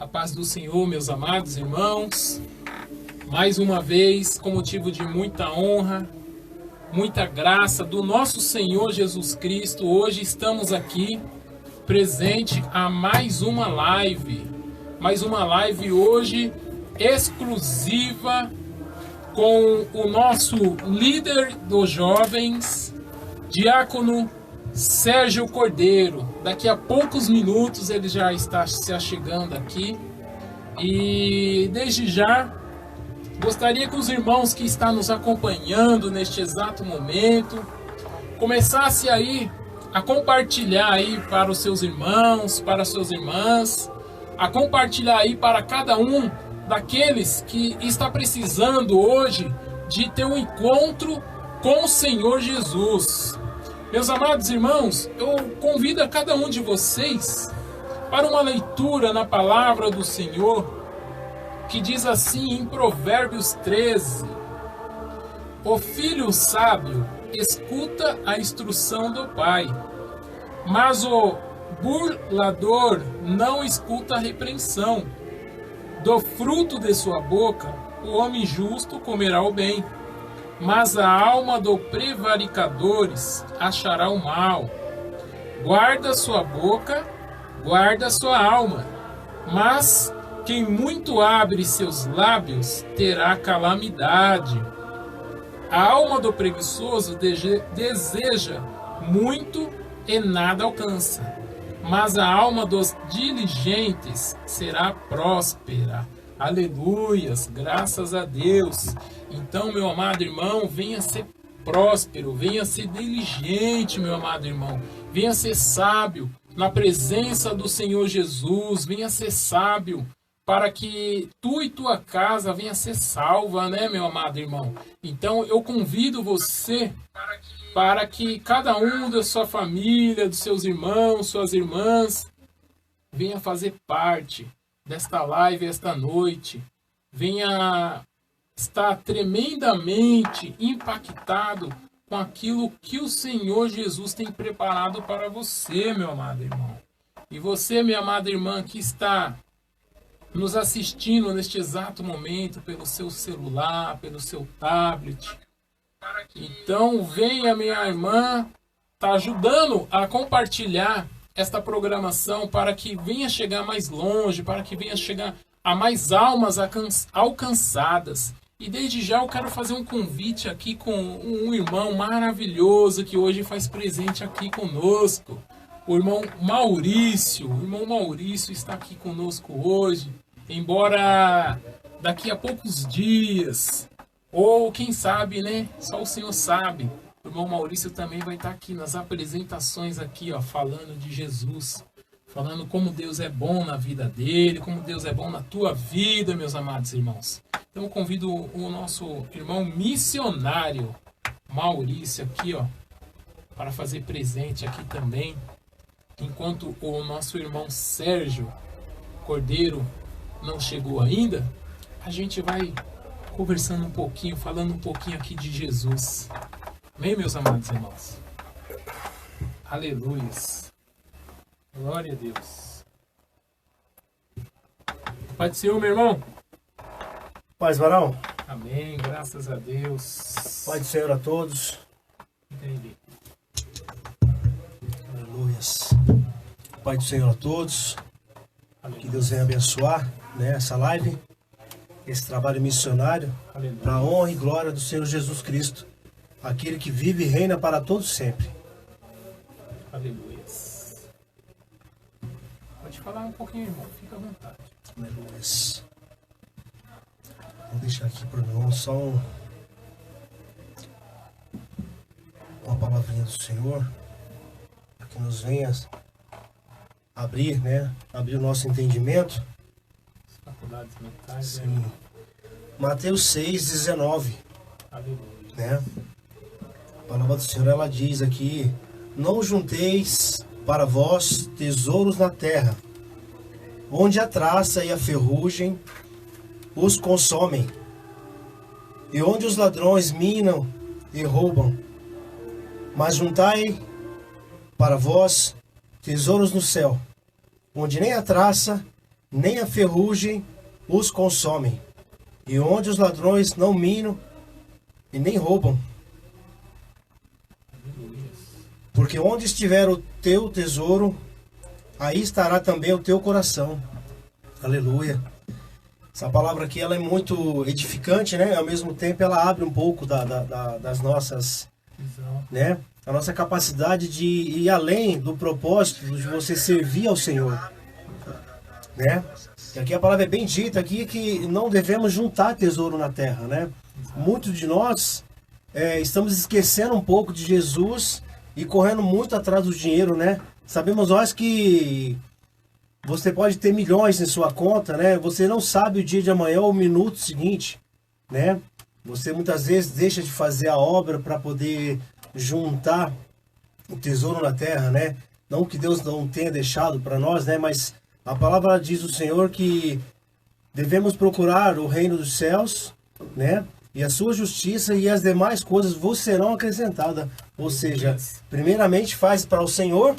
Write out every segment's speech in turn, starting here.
A paz do Senhor, meus amados irmãos. Mais uma vez, com motivo de muita honra, muita graça do nosso Senhor Jesus Cristo, hoje estamos aqui presente a mais uma live. Mais uma live hoje exclusiva com o nosso líder dos jovens, Diácono Sérgio Cordeiro. Daqui a poucos minutos ele já está se achegando aqui. E desde já gostaria que os irmãos que estão nos acompanhando neste exato momento começasse aí a compartilhar aí para os seus irmãos, para as suas irmãs, a compartilhar aí para cada um daqueles que está precisando hoje de ter um encontro com o Senhor Jesus. Meus amados irmãos, eu convido a cada um de vocês para uma leitura na palavra do Senhor, que diz assim em Provérbios 13: O filho sábio escuta a instrução do pai, mas o burlador não escuta a repreensão. Do fruto de sua boca o homem justo comerá o bem, mas a alma do prevaricadores achará o mal. Guarda sua boca, guarda sua alma, mas quem muito abre seus lábios terá calamidade. A alma do preguiçoso deseja muito e nada alcança, mas a alma dos diligentes será próspera. Aleluias, graças a Deus. Então, meu amado irmão, venha ser próspero, venha ser diligente, meu amado irmão. Venha ser sábio na presença do Senhor Jesus, venha ser sábio para que tu e tua casa venha ser salva, né, meu amado irmão? Então, eu convido você para que cada um da sua família, dos seus irmãos, suas irmãs, venha fazer parte desta live esta noite. Venha estar tremendamente impactado com aquilo que o Senhor Jesus tem preparado para você, meu amado irmão. E você, minha amada irmã, que está nos assistindo neste exato momento pelo seu celular, pelo seu tablet. Então, venha, minha irmã, está ajudando a compartilhar esta programação para que venha chegar mais longe, para que venha chegar a mais almas alcançadas. E desde já eu quero fazer um convite aqui com um irmão maravilhoso que hoje faz presente aqui conosco. O irmão Maurício. O irmão Maurício está aqui conosco hoje. Embora daqui a poucos dias, ou quem sabe, né? Só o Senhor sabe. O irmão Maurício também vai estar aqui nas apresentações aqui, ó, falando de Jesus, falando como Deus é bom na vida dele, como Deus é bom na tua vida, meus amados irmãos. Então eu convido o nosso irmão missionário Maurício aqui, ó, para fazer presente aqui também, enquanto o nosso irmão Sérgio Cordeiro não chegou ainda. A gente vai conversando um pouquinho, falando um pouquinho aqui de Jesus. Amém, meus amados irmãos? Aleluias. Glória a Deus. Pai do Senhor, meu irmão. Paz, varão. Amém, graças a Deus. Pai do Senhor a todos. Entendi. Aleluias. Pai do Senhor a todos. Aleluia. Que Deus venha abençoar, né, essa live, esse trabalho missionário, para a honra e glória do Senhor Jesus Cristo, aquele que vive e reina para todos sempre. Aleluia. Pode falar um pouquinho, irmão, fica à vontade. Aleluia. Vou deixar aqui para o irmão só uma palavrinha do Senhor, para que nos venha abrir, né, abrir o nosso entendimento. Faculdades mentais. Sim. Mateus 6,19. Aleluia. Né? A palavra do Senhor, ela diz aqui: não junteis para vós tesouros na terra, onde a traça e a ferrugem os consomem, e onde os ladrões minam e roubam. Mas juntai para vós tesouros no céu, onde nem a traça nem a ferrugem os consomem, e onde os ladrões não minam e nem roubam. Porque onde estiver o teu tesouro, aí estará também o teu coração. Aleluia. Essa palavra aqui ela é muito edificante, né? Ao mesmo tempo ela abre um pouco das nossas, né? A nossa capacidade de ir além do propósito de você servir ao Senhor, né? E aqui a palavra é bem dita aqui que não devemos juntar tesouro na terra, né? Muitos de nós estamos esquecendo um pouco de Jesus e correndo muito atrás do dinheiro, né? Sabemos nós que você pode ter milhões em sua conta, né? Você não sabe o dia de amanhã ou o minuto seguinte, né? Você muitas vezes deixa de fazer a obra para poder juntar o tesouro na terra, né? Não que Deus não tenha deixado para nós, né? Mas a palavra diz do Senhor que devemos procurar o reino dos céus, né? E a sua justiça e as demais coisas vos serão acrescentadas. Ou seja, primeiramente faz para o Senhor,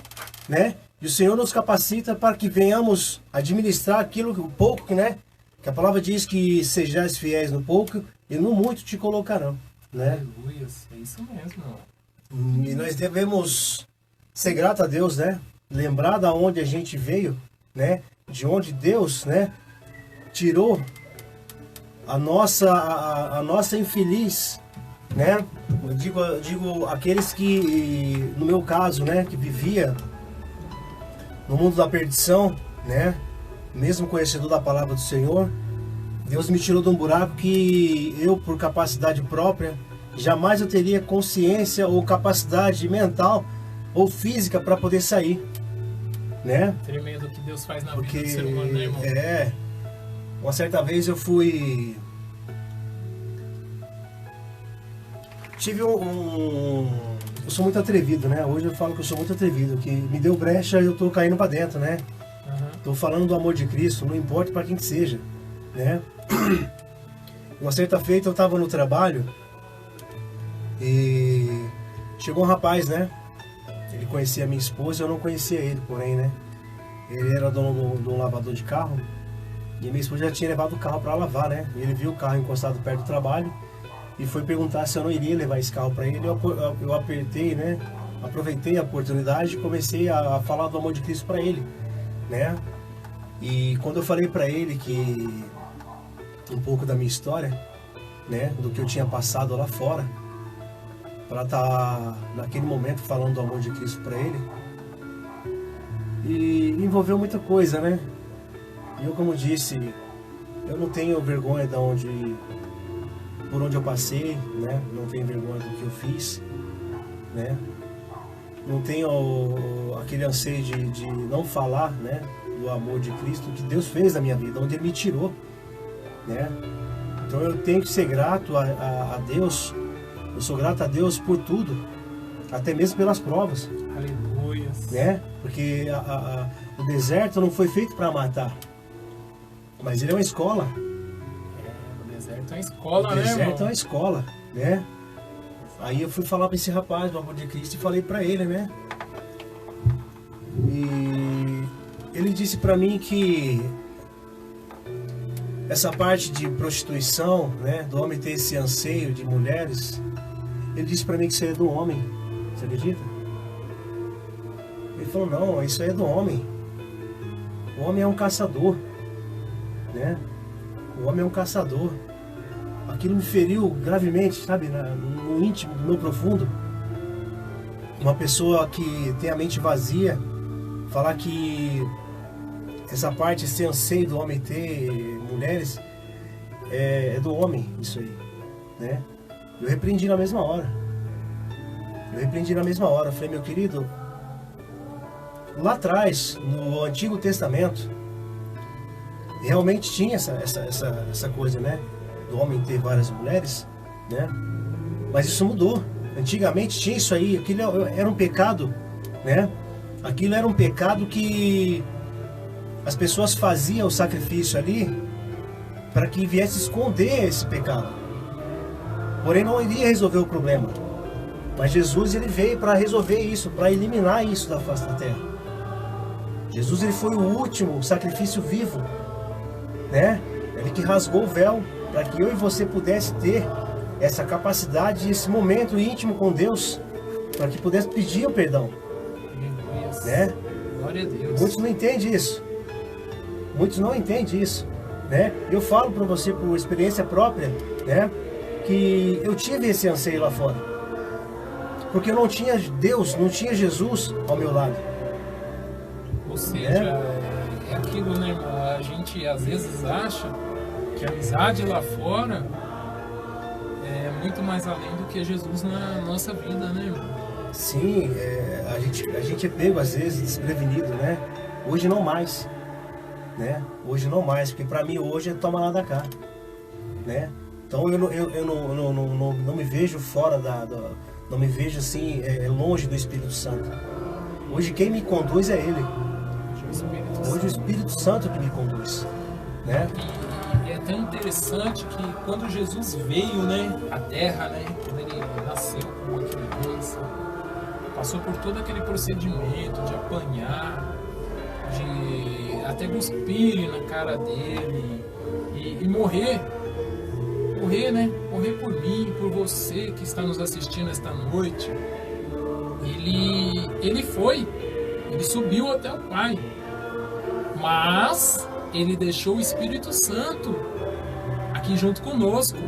né? E o Senhor nos capacita para que venhamos administrar aquilo pouco, né? Que a palavra diz que sejais fiéis no pouco e no muito te colocarão, né? Aleluia, é isso mesmo. E nós devemos ser grato a Deus, né? Lembrar da onde a gente veio, né? De onde Deus, né? Tirou a nossa infeliz, né? Eu digo aqueles que, no meu caso, né? Que vivia no mundo da perdição, né? Mesmo conhecedor da palavra do Senhor, Deus me tirou de um buraco que eu, por capacidade própria, jamais eu teria consciência ou capacidade mental ou física para poder sair, né? Tremendo o que Deus faz na vida do ser humano, né, irmão? Uma certa vez eu fui... Eu sou muito atrevido, né? Hoje eu falo que eu sou muito atrevido, que me deu brecha e eu tô caindo para dentro, né? Tô falando do amor de Cristo, não importa para quem que seja, né? Uma certa feita eu tava no trabalho e chegou um rapaz, né? Ele conhecia a minha esposa, eu não conhecia ele, porém, né? Ele era dono de um lavador de carro e minha esposa já tinha levado o carro para lavar, né? Ele viu o carro encostado perto do trabalho e foi perguntar se eu não iria levar esse carro para ele. Eu apertei, né? Aproveitei a oportunidade e comecei a falar do amor de Cristo para ele, né? E quando eu falei para ele que um pouco da minha história, né? Do que eu tinha passado lá fora, para estar naquele momento falando do amor de Cristo para ele, e envolveu muita coisa, né? E eu, como disse, eu não tenho vergonha por onde eu passei, né? Não tenho vergonha do que eu fiz, né? Não tenho aquele anseio de não falar, né? Do amor de Cristo que Deus fez na minha vida, onde Ele me tirou, né? Então eu tenho que ser grato a Deus. Eu sou grato a Deus por tudo, até mesmo pelas provas. Aleluia. Né? Porque o deserto não foi feito para matar, mas ele é uma escola. O deserto é uma escola, né, irmão? O deserto é uma escola, né? Aí eu fui falar para esse rapaz do amor de Cristo e falei para ele, né? E ele disse para mim que essa parte de prostituição, né? Do homem ter esse anseio de mulheres, ele disse para mim que isso aí é do homem. Você acredita? Ele falou, não, isso aí é do homem. O homem é um caçador, né? O homem é um caçador. Aquilo me feriu gravemente, sabe? No íntimo, no meu profundo. Uma pessoa que tem a mente vazia, falar que essa parte, esse anseio do homem ter mulheres, é do homem, isso aí, né? Eu repreendi na mesma hora. Falei, meu querido, lá atrás, no Antigo Testamento, realmente tinha essa coisa, né? Do homem ter várias mulheres, né? Mas isso mudou. Antigamente tinha isso aí, aquilo era um pecado, né? Aquilo era um pecado que as pessoas faziam o sacrifício ali para que viesse esconder esse pecado. Porém não iria resolver o problema. Mas Jesus, ele veio para resolver isso, para eliminar isso da face da terra. Jesus, ele foi o último sacrifício vivo, né? Ele que rasgou o véu para que eu e você pudesse ter essa capacidade, esse momento íntimo com Deus, para que pudesse pedir o perdão, né? Glória a Deus. Muitos não entendem isso. Muitos não entendem isso, né? Eu falo para você por experiência própria, né? Que eu tive esse anseio lá fora, porque eu não tinha Deus, não tinha Jesus ao meu lado. Ou seja, é aquilo, né, irmão? A gente às vezes acha que a amizade lá fora é muito mais além do que Jesus na nossa vida, né, irmão? Sim, a gente é pego às vezes desprevenido, né? Hoje não mais, né? Hoje não mais, porque para mim hoje é toma lá da cá, né? Então eu não me vejo fora não me vejo assim longe do Espírito Santo. Hoje quem me conduz é Ele. Hoje o Espírito Santo que me conduz, né? E é tão interessante que quando Jesus veio, né, à Terra, né, quando ele nasceu como uma criança, passou por todo aquele procedimento de apanhar, de até cuspir na cara dele e morrer, né? Morrer por mim, por você que está nos assistindo esta noite. Ele subiu até o Pai, mas ele deixou o Espírito Santo aqui junto conosco.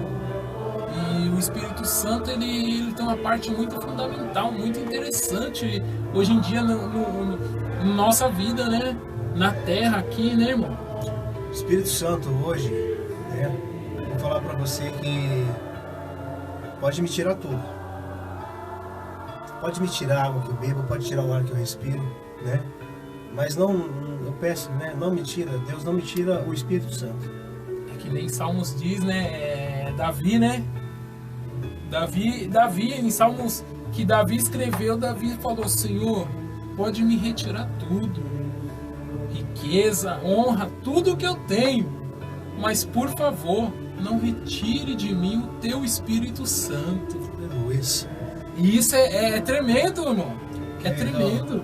E o Espírito Santo ele tem uma parte muito fundamental, muito interessante hoje em dia na nossa vida, né? Na Terra aqui, né, irmão? O Espírito Santo hoje, né? Vou falar para você que pode me tirar tudo. Pode me tirar a água que eu bebo, pode tirar o ar que eu respiro, né? Mas não, eu peço, né? Não me tira, Deus não me tira o Espírito Santo. É que nem Salmos diz, né? Davi, né? Davi, em Salmos que Davi escreveu, Davi falou: Senhor, pode me retirar tudo, riqueza, honra, tudo que eu tenho, mas por favor, não retire de mim o teu Espírito Santo. Aleluia. E isso é tremendo, irmão. É tremendo.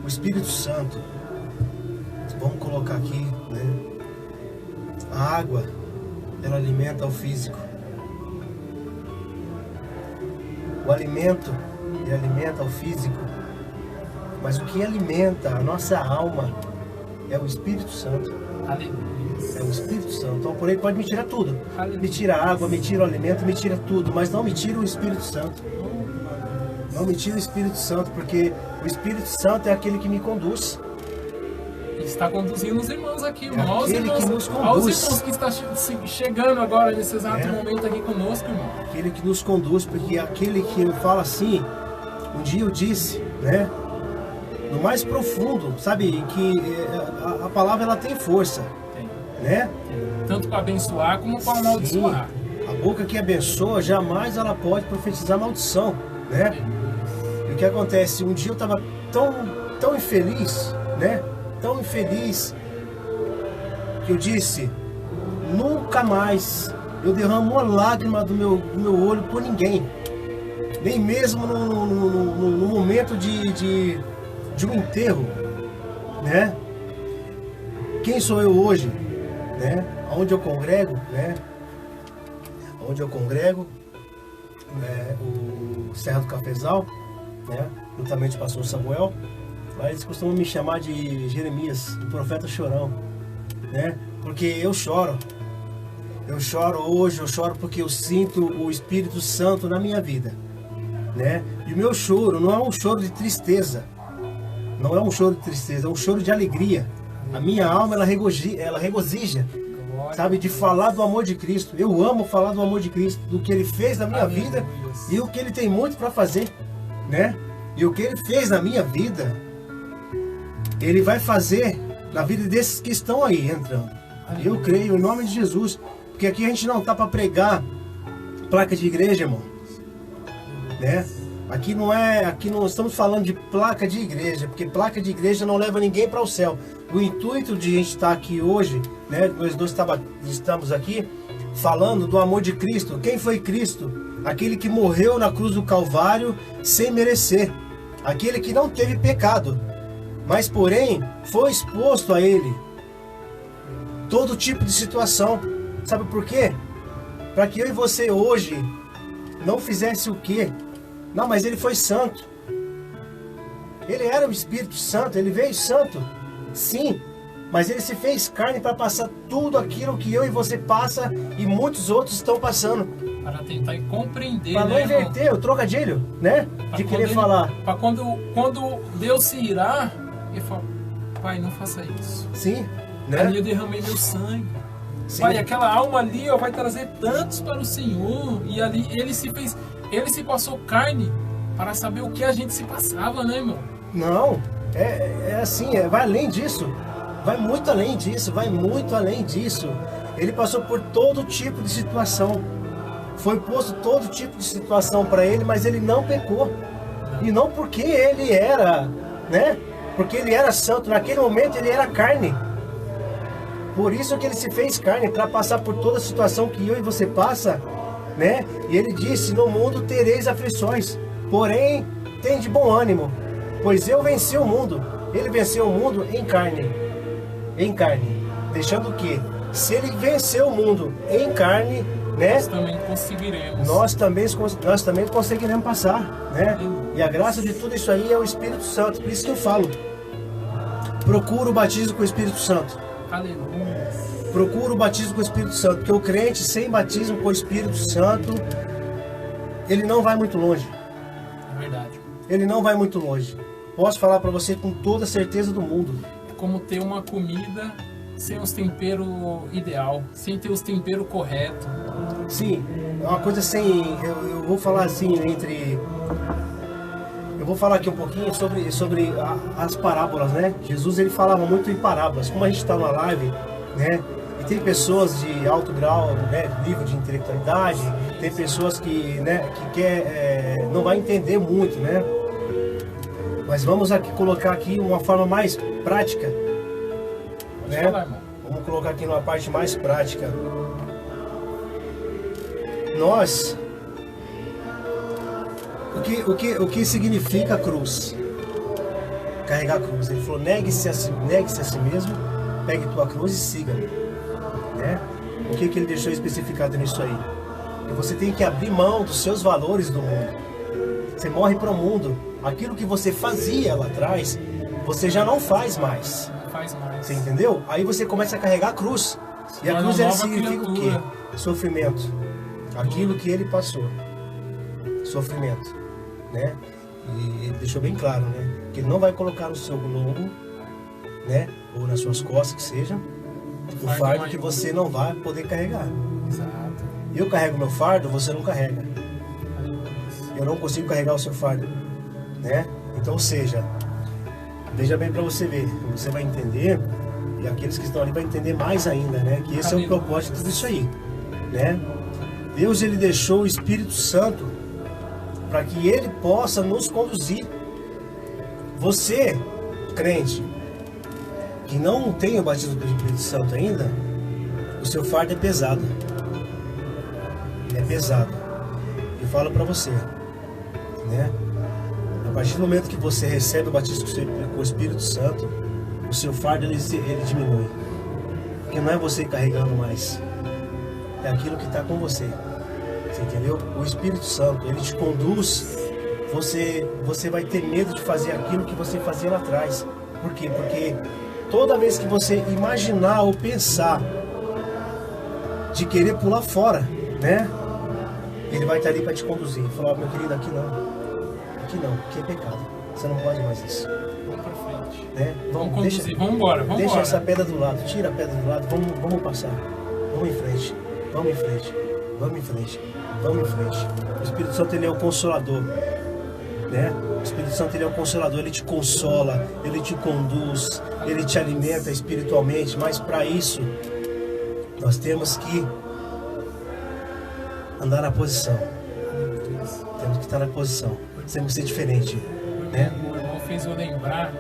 O Espírito Santo, vamos colocar aqui, né? A água, ela alimenta o físico. O alimento, ele alimenta o físico. Mas o que alimenta a nossa alma é o Espírito Santo. Aleluia. É o Espírito Santo. Então, porém, pode me tirar tudo. Me tira a água, me tira o alimento, me tira tudo. Mas não me tira o Espírito Santo. Não me tira o Espírito Santo, porque o Espírito Santo é aquele que me conduz. Está conduzindo os irmãos aqui, irmão. É aquele que nos conduz. Aos irmãos que estão chegando agora nesse exato momento aqui conosco, irmão. Aquele que nos conduz, porque é aquele que fala assim, um dia eu disse, né? No mais profundo, sabe? Que a palavra ela tem força, né? Tanto para abençoar como para amaldiçoar. A boca que abençoa, jamais ela pode profetizar maldição, né? E o que acontece? Um dia eu estava tão infeliz, né? Tão infeliz, que eu disse: nunca mais eu derramo uma lágrima do meu olho por ninguém, nem mesmo no momento de um enterro, né? Quem sou eu hoje, né? Onde eu congrego, né? Onde eu congrego, o Serra do Cafezal, né? Juntamente com o pastor Samuel. Mas eles costumam me chamar de Jeremias, o profeta chorão, né? Porque eu choro hoje, eu choro porque eu sinto o Espírito Santo na minha vida, né? E o meu choro não é um choro de tristeza, não é um choro de tristeza, é um choro de alegria. A minha alma, ela regozija, sabe? De falar do amor de Cristo. Eu amo falar do amor de Cristo, do que Ele fez na minha vida e o que Ele tem muito para fazer, né? E o que Ele fez na minha vida, Ele vai fazer na vida desses que estão aí entrando. Eu creio em nome de Jesus, porque aqui a gente não tá para pregar placa de igreja, irmão, né? Aqui não estamos falando de placa de igreja, porque placa de igreja não leva ninguém para o céu. O intuito de a gente estar aqui hoje, né? Nós dois estamos aqui falando do amor de Cristo. Quem foi Cristo? Aquele que morreu na cruz do Calvário sem merecer, aquele que não teve pecado, Mas porém, foi exposto a ele todo tipo de situação. Sabe por quê? Para que eu e você hoje não fizesse o quê? Não, mas ele foi santo. Ele era o Espírito Santo, ele veio santo. Sim, mas ele se fez carne para passar tudo aquilo que eu e você passa e muitos outros estão passando. Para tentar compreender, para não inverter o trocadilho, né? De querer falar. Para quando Deus se irá, ele fala, pai, não faça isso. Sim, né? Ali eu derramei meu sangue. Sim. Pai, aquela alma ali, ó, vai trazer tantos para o Senhor. E ali ele se passou carne para saber o que a gente se passava, né, irmão? Não, é assim, vai além disso. Vai muito além disso, vai muito além disso. Ele passou por todo tipo de situação. Foi posto todo tipo de situação para ele, mas ele não pecou. E não porque ele era, né? Porque ele era santo. Naquele momento ele era carne. Por isso que ele se fez carne, para passar por toda a situação que eu e você passa, né? E ele disse, no mundo tereis aflições, porém tem de bom ânimo, pois eu venci o mundo. Ele venceu o mundo em carne. Em carne. Deixando o quê? Se ele venceu o mundo em carne, né? Nós também conseguiremos. Nós também conseguiremos passar, né? E a graça de tudo isso aí é o Espírito Santo. Por isso que eu falo. Procura o batismo com o Espírito Santo. Aleluia. Procura o batismo com o Espírito Santo. Porque o crente sem batismo com o Espírito Santo, ele não vai muito longe. É verdade. Ele não vai muito longe. Posso falar para você com toda a certeza do mundo. É como ter uma comida sem os temperos ideal, sem ter os temperos corretos. Sim, é uma coisa assim, eu vou falar assim eu vou falar aqui um pouquinho sobre as parábolas, né? Jesus, ele falava muito em parábolas. Como a gente está numa live, né? E tem pessoas de alto grau, né? Nível de intelectualidade, tem pessoas que, né? Que não vai entender muito, né? Mas vamos aqui colocar aqui uma forma mais prática, né? Vamos colocar aqui numa parte mais prática. Nós, o que significa a cruz? Carregar a cruz. Ele falou, negue-se a si mesmo, pegue tua cruz e siga-me, né? O que ele deixou especificado nisso aí? Que você tem que abrir mão dos seus valores do mundo. Você morre para o mundo. Aquilo que você fazia lá atrás, você já não faz mais. Não faz mais. Você entendeu? Aí você começa a carregar a cruz. E a cruz significa o quê? Sofrimento. Aquilo que ele passou. Sofrimento, né? E ele deixou bem claro, né? Que ele não vai colocar no seu lombo, né? Ou nas suas costas, que seja, o fardo que você não vai poder carregar. Exato. Eu carrego meu fardo, você não carrega. Eu não consigo carregar o seu fardo, né? Então, ou seja, veja bem para você ver, você vai entender, e aqueles que estão ali vão entender mais ainda, né? Que esse é o propósito disso aí, né? Deus, ele deixou o Espírito Santo para que ele possa nos conduzir. Você, crente, que não tem o batismo do Espírito Santo ainda, o seu fardo é pesado. É pesado. Eu falo para você, né? A partir do momento que você recebe o batismo com o Espírito Santo, o seu fardo ele diminui. Porque não é você carregando mais, é aquilo que está com você. Você entendeu? O Espírito Santo, ele te conduz. Você vai ter medo de fazer aquilo que você fazia lá atrás. Por quê? Porque toda vez que você imaginar ou pensar de querer pular fora, né? Ele vai estar ali para te conduzir. Falar, meu querido, aqui não, aqui é pecado. Você não pode mais isso. Vamos para frente. Né? Vamos conduzir, vamos embora. Deixa essa pedra do lado, tira a pedra do lado, vamos passar. Vamos em frente, vamos em frente, vamos em frente, vamos em frente. O Espírito Santo, ele é o consolador, né? O Espírito Santo, ele é o consolador, ele te consola, ele te conduz, ele te alimenta espiritualmente, mas para isso nós temos que andar na posição. Temos que estar na posição. Temos que ser diferente, né? O irmão fez eu lembrar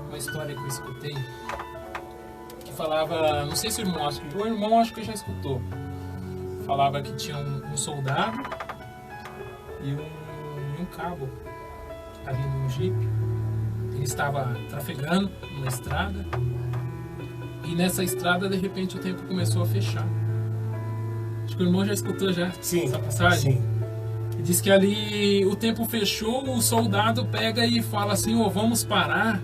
uma história que eu escutei, que falava, não sei se o irmão acho que já escutou. Falava que tinha um soldado e um cabo ali num jipe. estava trafegando numa estrada. E nessa estrada, de repente, o tempo começou a fechar. Acho que o irmão já escutou essa passagem. Sim. E diz que ali o tempo fechou, o soldado pega e fala assim, vamos parar.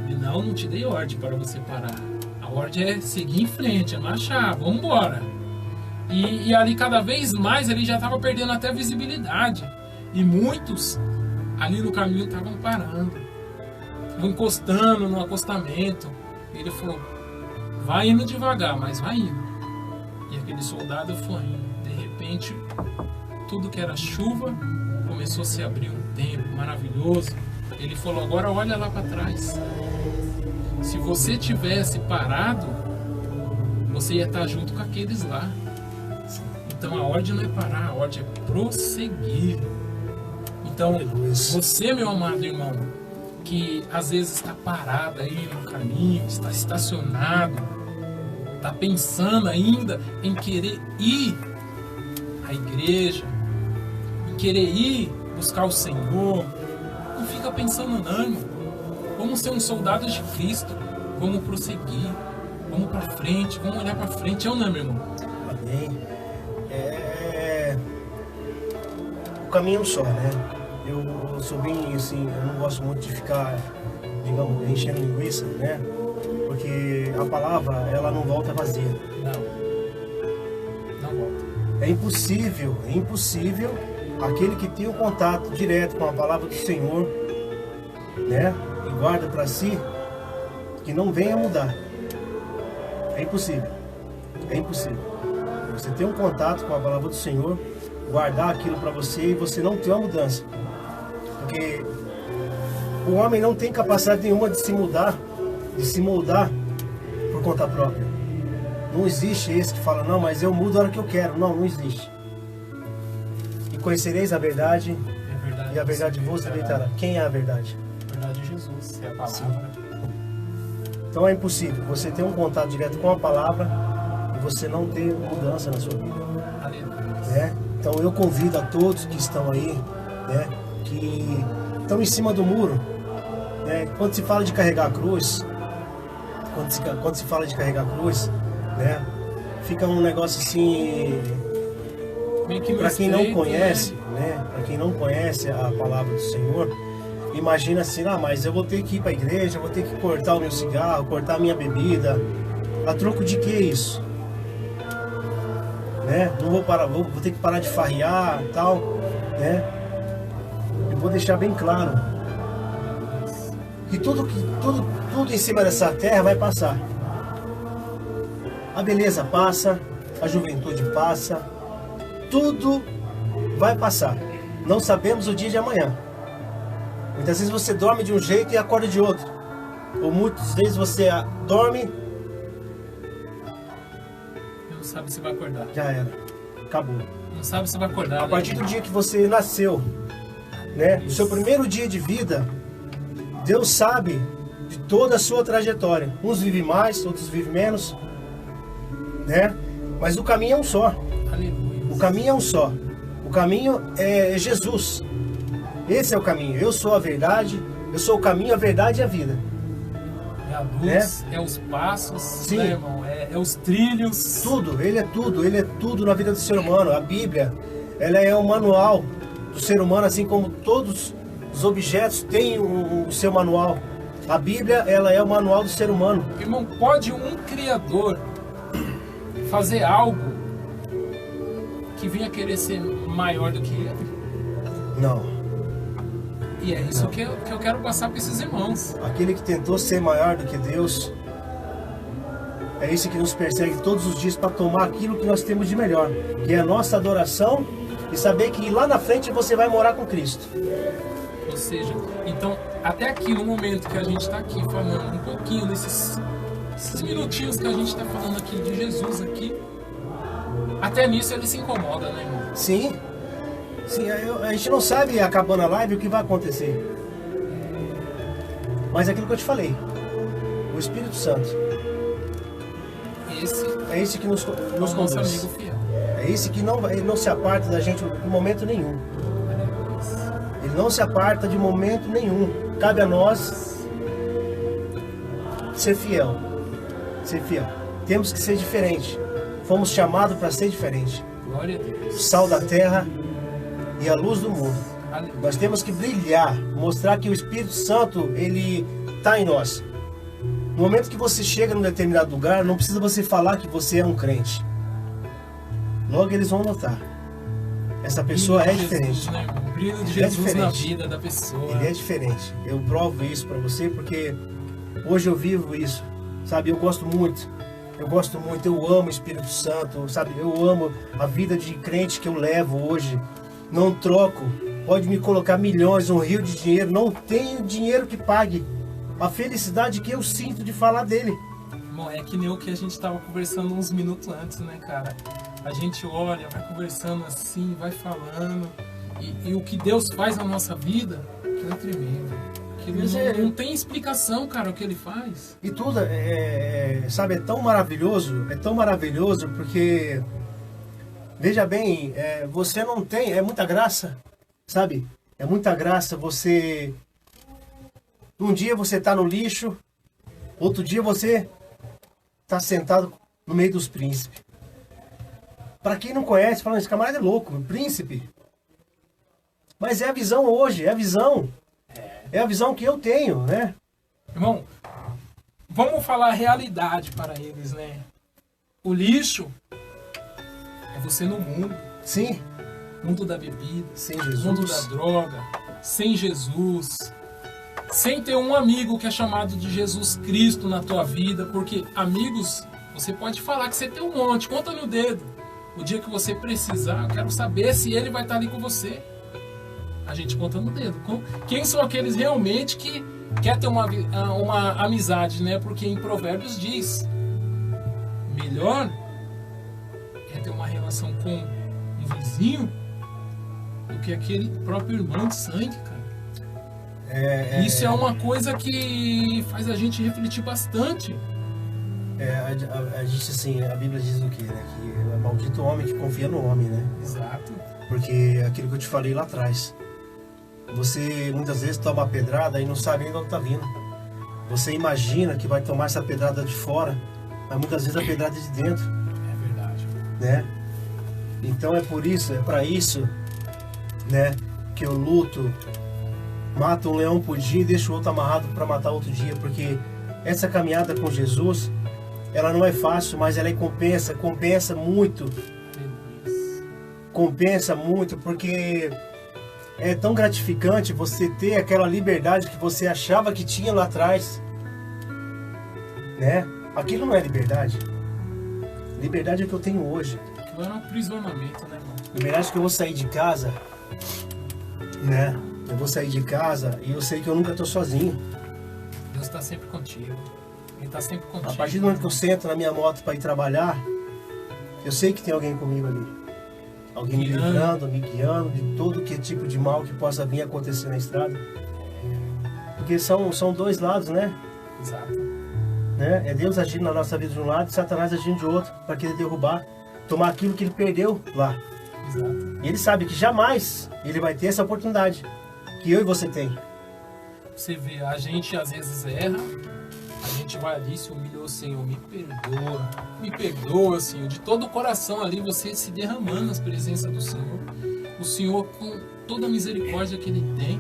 Ele, não te dei ordem para você parar. A ordem é seguir em frente, é marchar, vamos embora. E ali cada vez mais ele já estava perdendo até visibilidade. E muitos ali no caminho estavam parando, estavam encostando no acostamento. Ele falou, vai indo devagar, mas vai indo. E aquele soldado foi indo. De repente, tudo que era chuva começou a se abrir um tempo maravilhoso. Ele falou, agora olha lá para trás. Se você tivesse parado, você ia estar junto com aqueles lá. Então a ordem não é parar, a ordem é prosseguir. Então, você, meu amado irmão, que às vezes está parado aí no caminho, está estacionado, está pensando ainda em querer ir à igreja, em querer ir buscar o Senhor, não fica pensando não, irmão. Vamos ser um soldado de Cristo, vamos prosseguir, vamos para frente, vamos olhar para frente, é ou não, meu irmão? Amém. O caminho é um só, né? Eu sou bem assim, eu não gosto muito de ficar, digamos, enchendo linguiça, né? Porque a palavra, ela não volta vazia. Não volta. É impossível aquele que tem um contato direto com a palavra do Senhor, né? E guarda para si, que não venha mudar. É impossível. É impossível. Você tem um contato com a palavra do Senhor, guardar aquilo para você e você não ter uma mudança. Porque o homem não tem capacidade nenhuma de se moldar por conta própria. Não existe esse que fala, não, mas eu mudo a hora que eu quero. Não existe. E conhecereis a verdade, e a verdade vos libertará. Quem é a verdade? A verdade é Jesus, é a palavra. Sim. Então é impossível você ter um contato direto com a palavra e você não ter mudança na sua vida. Né? Então eu convido a todos que estão aí, né, que estão em cima do muro, né, quando se fala de carregar a cruz, né, fica um negócio assim, para quem não conhece, né, para quem não conhece a palavra do Senhor, imagina assim, mas eu vou ter que ir para a igreja, eu vou ter que cortar o meu cigarro, cortar a minha bebida, a troco de que isso? Né? Não vou parar, vou ter que parar de farrear e tal, né? Eu vou deixar bem claro que tudo em cima dessa terra vai passar. A beleza passa, a juventude passa, tudo vai passar. Não sabemos o dia de amanhã. Muitas vezes você dorme de um jeito e acorda de outro. Ou muitas vezes você dorme, não sabe se vai acordar. Já era. Acabou. Não sabe se vai acordar. A partir do dia que você nasceu, né? O seu primeiro dia de vida, Deus sabe de toda a sua trajetória. Uns vivem mais, outros vivem menos, né? Mas o caminho é um só. Aleluia. O caminho é um só. O caminho é Jesus. Esse é o caminho. Eu sou a verdade. Eu sou o caminho, a verdade e a vida. É a luz, é os passos, sim, né, irmão? É os trilhos. Tudo, ele é tudo na vida do ser humano. A Bíblia, ela é um manual do ser humano, assim como todos os objetos têm o seu manual. A Bíblia, ela é o manual do ser humano. Irmão, pode um criador fazer algo que venha querer ser maior do que ele? Não. E é isso que eu quero passar para esses irmãos. Aquele que tentou ser maior do que Deus, é esse que nos persegue todos os dias para tomar aquilo que nós temos de melhor, que é a nossa adoração e saber que lá na frente você vai morar com Cristo. Ou seja, então, até aqui no momento que a gente está aqui falando um pouquinho desses minutinhos que a gente está falando aqui de Jesus aqui, até nisso ele se incomoda, né, irmão? Sim. Sim, a gente não sabe, acabando a live, o que vai acontecer. Mas é aquilo que eu te falei. O Espírito Santo. É esse que nos conduz. Amigo fiel. É esse que ele não se aparta da gente em momento nenhum. Ele não se aparta de momento nenhum. Cabe a nós ser fiel. Ser fiel. Temos que ser diferente. Fomos chamados para ser diferente. Glória a Deus. Sal da terra e a luz do mundo. Aleluia. Nós temos que brilhar, mostrar que o Espírito Santo, ele está em nós. No momento que você chega num determinado lugar, não precisa você falar que você é um crente. Logo eles vão notar. Essa pessoa é diferente. Né? O brilho de Ele é Jesus na diferente. vida da pessoa. Ele é diferente. Eu provo isso para você porque hoje eu vivo isso. Sabe, eu gosto muito. Eu amo o Espírito Santo, sabe? Eu amo a vida de crente que eu levo hoje. Não troco. Pode me colocar milhões, um rio de dinheiro. Não tenho dinheiro que pague a felicidade que eu sinto de falar dele. Bom, é que nem o que a gente estava conversando uns minutos antes, né, cara? A gente olha, vai conversando assim, vai falando. E o que Deus faz na nossa vida, aquilo é tremendo. Aquilo não tem explicação, cara, o que Ele faz. E tudo, sabe, é tão maravilhoso porque, veja bem, você não tem, é muita graça, sabe? É muita graça você, um dia você está no lixo, outro dia você está sentado no meio dos príncipes. Para quem não conhece, fala, esse camarada é louco, príncipe. Mas é a visão hoje, é a visão que eu tenho, né? Irmão, vamos falar a realidade para eles, né? O lixo é você no mundo. Sim. Mundo da bebida, Sem Jesus. mundo da droga, sem Jesus, sem ter um amigo que é chamado de Jesus Cristo na tua vida, porque amigos, você pode falar que você tem um monte, conta no dedo. O dia que você precisar, eu quero saber se ele vai estar ali com você. A gente conta no dedo. Quem são aqueles realmente que quer ter uma amizade, né? Porque em Provérbios diz, melhor é ter uma relação com um vizinho do que aquele próprio irmão de sangue, cara. Isso é uma coisa que faz a gente refletir bastante. A gente, assim, a Bíblia diz o quê, né? Que é maldito o homem que confia no homem, né? Exato. Porque aquilo que eu te falei lá atrás. Você muitas vezes toma a pedrada e não sabe nem de onde está vindo. Você imagina que vai tomar essa pedrada de fora, mas muitas vezes a pedrada é de dentro. É verdade. Né? Então é para isso, né, que eu luto, mato um leão por dia e deixo o outro amarrado para matar outro dia, porque essa caminhada com Jesus, ela não é fácil, mas ela compensa muito. Compensa muito, porque é tão gratificante você ter aquela liberdade que você achava que tinha lá atrás, né? Aquilo não é liberdade. Liberdade é o que eu tenho hoje. Aquilo era um aprisionamento, né, irmão? Liberdade que eu vou sair de casa, né? Eu vou sair de casa e eu sei que eu nunca estou sozinho. Deus está sempre contigo. Ele está sempre contigo. A partir do momento que eu sento na minha moto para ir trabalhar, eu sei que tem alguém comigo ali. Alguém me livrando, me guiando de todo que tipo de mal que possa vir acontecer na estrada. Porque são dois lados, né? Exato. Né? É Deus agindo na nossa vida de um lado e Satanás agindo de outro, para querer derrubar, tomar aquilo que ele perdeu lá. Exato. E ele sabe que jamais ele vai ter essa oportunidade que eu e você tem. Você vê, a gente às vezes erra, a gente vai ali, se humilha, Senhor, me perdoa, Senhor, de todo o coração ali, você se derramando nas presenças do Senhor. O Senhor, com toda a misericórdia que Ele tem,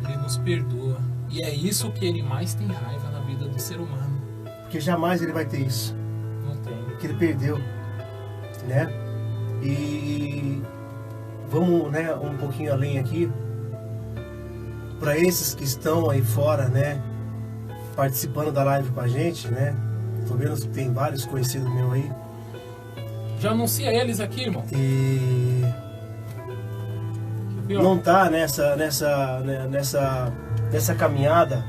Ele nos perdoa. E é isso que Ele mais tem raiva na vida do ser humano. Porque jamais ele vai ter isso. Não tem. Que ele perdeu, né? E vamos, né, um pouquinho além aqui. Para esses que estão aí fora, né, participando da live com a gente, né? Tô vendo que tem vários conhecidos meus aí. Já anuncia eles aqui, irmão. E não tá nessa caminhada,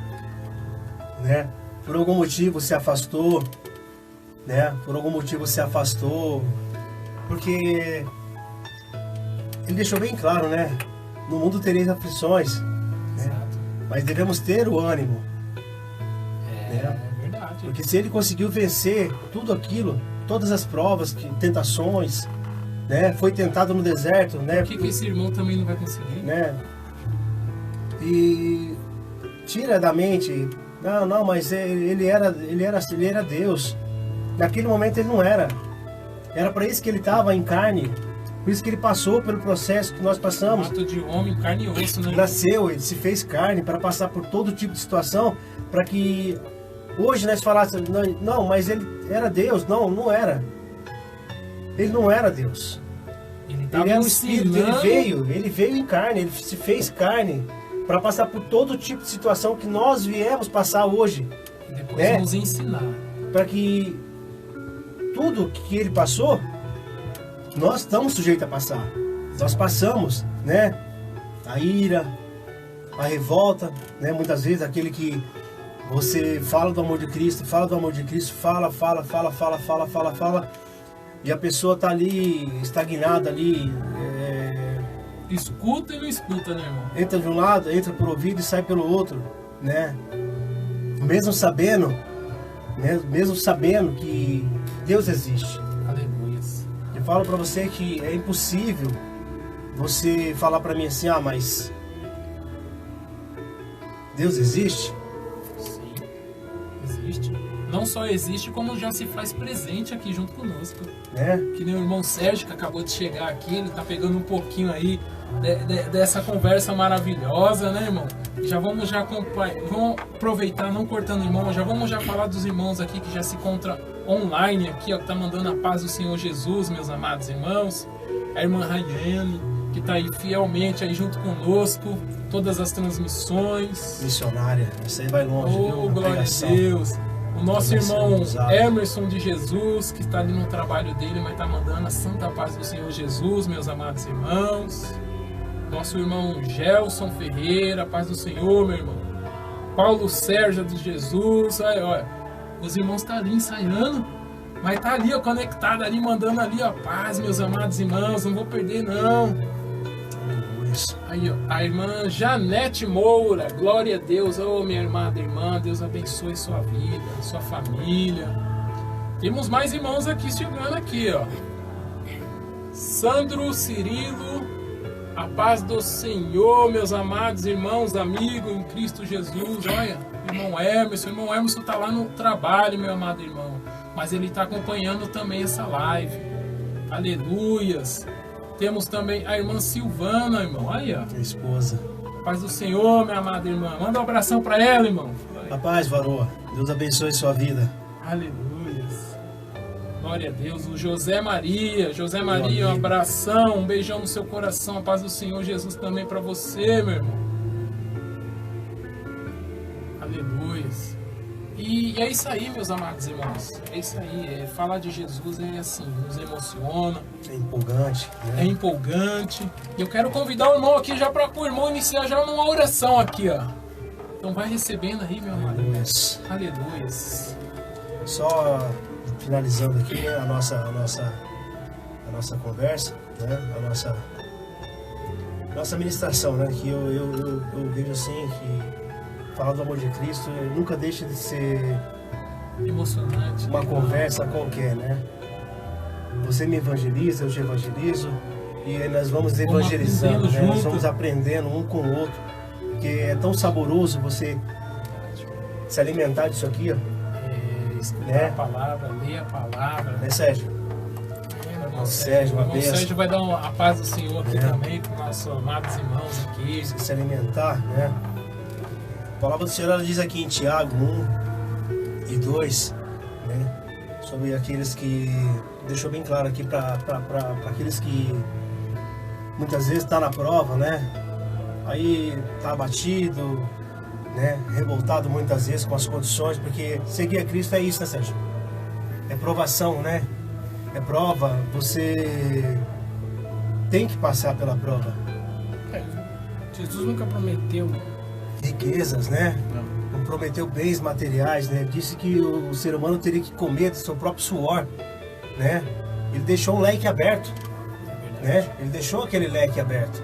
né? Por algum motivo se afastou, né? Por algum motivo se afastou, porque ele deixou bem claro, né? No mundo tereis aflições, né? Mas devemos ter o ânimo. É verdade. Porque se ele conseguiu vencer tudo aquilo, todas as provas, tentações, né? Foi tentado no deserto, né? Por que esse irmão também não vai conseguir? Né? E tira da mente Não, mas ele era Deus. Naquele momento ele não era. Era para isso que ele estava em carne. Por isso que ele passou pelo processo que nós passamos. Ato de homem, carne e osso, né? Nasceu, ele se fez carne para passar por todo tipo de situação, para que hoje nós falássemos, não, mas ele era Deus. Não era. Ele não era Deus. Ele era um espírito, ele veio em carne, ele se fez carne para passar por todo tipo de situação que nós viemos passar hoje. E depois nos ensinar. Para que tudo que ele passou, nós estamos sujeitos a passar. Nós passamos, né? A ira, a revolta, né? Muitas vezes aquele que você fala do amor de Cristo, fala, e a pessoa está ali, estagnada ali. Escuta e não escuta, né, irmão? Entra de um lado, entra por ouvido e sai pelo outro, né? Mesmo sabendo que Deus existe. Aleluia. Eu falo para você que é impossível você falar para mim assim, mas Deus existe? Sim, existe. Não só existe, como já se faz presente aqui junto conosco. Que nem o irmão Sérgio, que acabou de chegar aqui, ele tá pegando um pouquinho aí dessa conversa maravilhosa, né, irmão? Vamos aproveitar, não cortando irmão, vamos falar dos irmãos aqui que já se encontram online aqui, ó, que tá mandando a paz do Senhor Jesus, meus amados irmãos. A irmã Raiane, que tá aí fielmente aí junto conosco, todas as transmissões. Missionária, isso aí vai longe, viu? Glória a Deus. O nosso irmão Emerson de Jesus, que está ali no trabalho dele, mas está mandando a santa paz do Senhor Jesus, meus amados irmãos. Nosso irmão Gelson Ferreira, paz do Senhor, meu irmão. Paulo Sérgio de Jesus, aí, olha, os irmãos estão ali ensaiando, mas tá ali, ó, conectado ali, mandando ali, ó, paz, meus amados irmãos, não vou perder não. Aí, ó, a irmã Janete Moura, glória a Deus, minha amada irmã, Deus abençoe sua vida, sua família. Temos mais irmãos aqui chegando aqui, ó. Sandro Cirilo, a paz do Senhor, meus amados irmãos, amigos em Cristo Jesus. Olha, irmão Emerson tá lá no trabalho, meu amado irmão, mas ele tá acompanhando também essa live. Aleluias. Temos também a irmã Silvana, irmão. Aí, ó. Minha esposa. Paz do Senhor, minha amada irmã. Manda um abração para ela, irmão. A paz, varoa. Deus abençoe sua vida. Aleluia. Glória a Deus. O José Maria, um abração, um beijão no seu coração. A paz do Senhor Jesus também para você, meu irmão. Aleluia. E é isso aí, meus amados irmãos. É isso aí. Falar de Jesus é assim, nos emociona. É empolgante. Né? É empolgante. E eu quero convidar o irmão aqui já para o irmão iniciar já uma oração aqui, ó. Então vai recebendo aí, meu amado. Aleluia. Só finalizando aqui, né, a nossa conversa, né, a nossa ministração, né, que eu vejo assim que falar do amor de Cristo nunca deixa de ser emocionante, uma conversa qualquer, né? Você me evangeliza, eu te evangelizo e nós vamos evangelizando, né? Nós vamos aprendendo um com o outro, porque é tão saboroso você se alimentar disso aqui, ó. Escutar a palavra, ler a palavra. Né, Sérgio? O Sérgio vai dar a paz do Senhor aqui também para os nossos amados irmãos aqui. Se alimentar, né? A palavra do Senhor ela diz aqui em Tiago 1 e 2, né, sobre aqueles que, deixou bem claro aqui para aqueles que muitas vezes está na prova, né, aí está abatido, né, revoltado muitas vezes com as condições, porque seguir a Cristo é isso, né, Sérgio? É provação, né? É prova, você tem que passar pela prova. Jesus nunca prometeu riquezas, né? Não prometeu bens materiais, né? Disse que o ser humano teria que comer do seu próprio suor, né? Ele deixou um leque aberto, né? Ele deixou aquele leque aberto.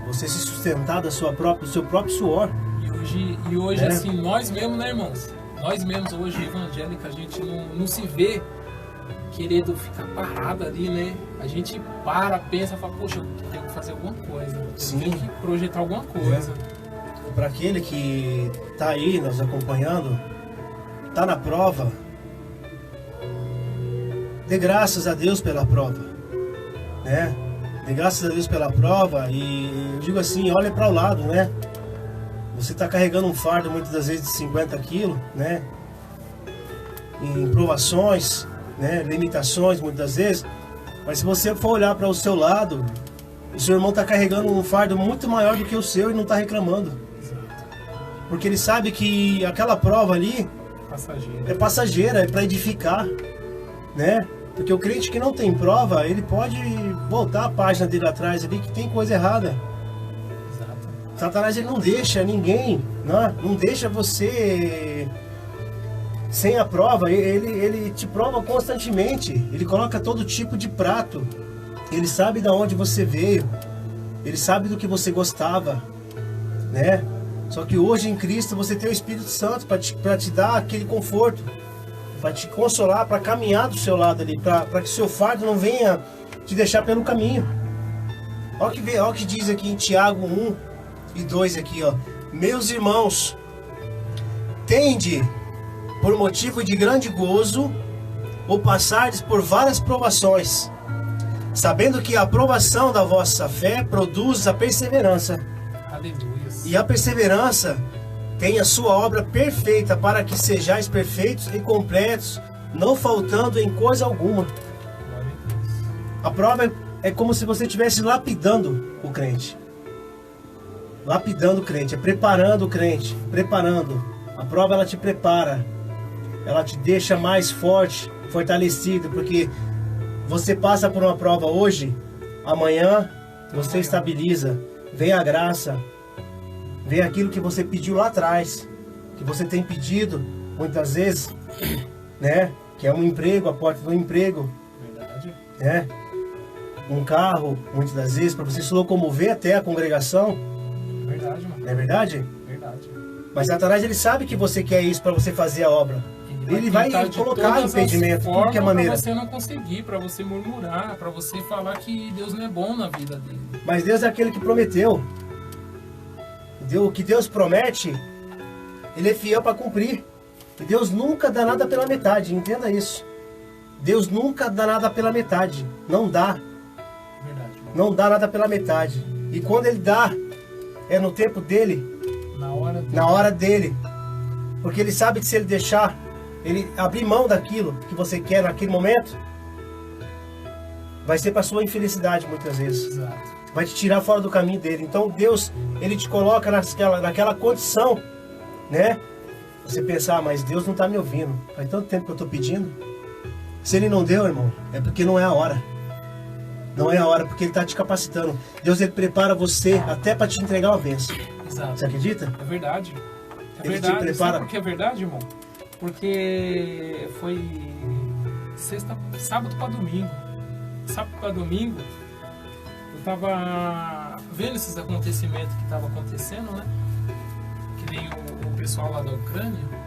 Você se sustentar do seu próprio suor. E hoje né? Assim, nós mesmos, né, irmãos? Nós mesmos hoje, evangélica, a gente não se vê querendo ficar parado ali, né? A gente pensa, fala, poxa, eu tenho que fazer alguma coisa. Eu tenho que projetar alguma coisa. para aquele que está aí nos acompanhando, está na prova, dê graças a Deus pela prova, né? Dê graças a Deus pela prova e eu digo assim, olha para o lado, né? Você está carregando um fardo muitas das vezes de 50 quilos, né? Em provações, né? Limitações muitas das vezes, mas se você for olhar para o seu lado, o seu irmão está carregando um fardo muito maior do que o seu e não está reclamando. Porque ele sabe que aquela prova ali é passageira, é para edificar, né? Porque o crente que não tem prova, ele pode voltar a página dele atrás ali que tem coisa errada. Exato. Satanás ele não deixa ninguém, não deixa você sem a prova. Ele te prova constantemente. Ele coloca todo tipo de prato. Ele sabe de onde você veio. Ele sabe do que você gostava, né? Só que hoje em Cristo você tem o Espírito Santo para te dar aquele conforto, para te consolar, para caminhar do seu lado ali, para que seu fardo não venha te deixar pelo caminho. Olha o que diz aqui em Tiago 1 e 2 aqui, ó. Meus irmãos, tende por motivo de grande gozo ou passardes por várias provações, sabendo que a aprovação da vossa fé produz a perseverança. Aleluia. E a perseverança tem a sua obra perfeita, para que sejais perfeitos e completos, não faltando em coisa alguma. A prova é como se você estivesse lapidando o crente. Lapidando o crente, é preparando o crente, preparando. A prova ela te prepara, ela te deixa mais forte, fortalecido, porque você passa por uma prova hoje, amanhã você estabiliza, vem a graça, vem aquilo que você pediu lá atrás, que você tem pedido muitas vezes, né? Que é um emprego, a porta do emprego, Verdade. né? Um carro, muitas das vezes, para você se locomover até a congregação. Verdade, mano. Não é verdade? Verdade. Mas Satanás ele sabe que você quer isso para você fazer a obra. Ele vai colocar impedimento, tudo que é maneira. Para você não conseguir, para você murmurar, para você falar que Deus não é bom na vida dele. Mas Deus é aquele que prometeu. O que Deus promete, Ele é fiel para cumprir. E Deus nunca dá nada pela metade, entenda isso. Deus nunca dá nada pela metade. Não dá. Verdade. Não dá nada pela metade. E quando Ele dá, é no tempo dele. Na hora dele. Porque Ele sabe que se Ele deixar, Ele abrir mão daquilo que você quer naquele momento, vai ser para sua infelicidade muitas vezes. Exato. Vai te tirar fora do caminho dele. Então Deus, Ele te coloca naquela condição, né? Você pensar, mas Deus não está me ouvindo. Faz tanto tempo que eu estou pedindo. Se Ele não deu, irmão, é porque não é a hora. Não é a hora, porque Ele está te capacitando. Deus, Ele prepara você até para te entregar uma bênção. Exato. Você acredita? É verdade. É Ele verdade. te prepara. Sabe por que é verdade, irmão? Porque foi sábado para domingo. Sábado para domingo, eu tava vendo esses acontecimentos que estavam acontecendo, né? Que nem o pessoal lá da Ucrânia.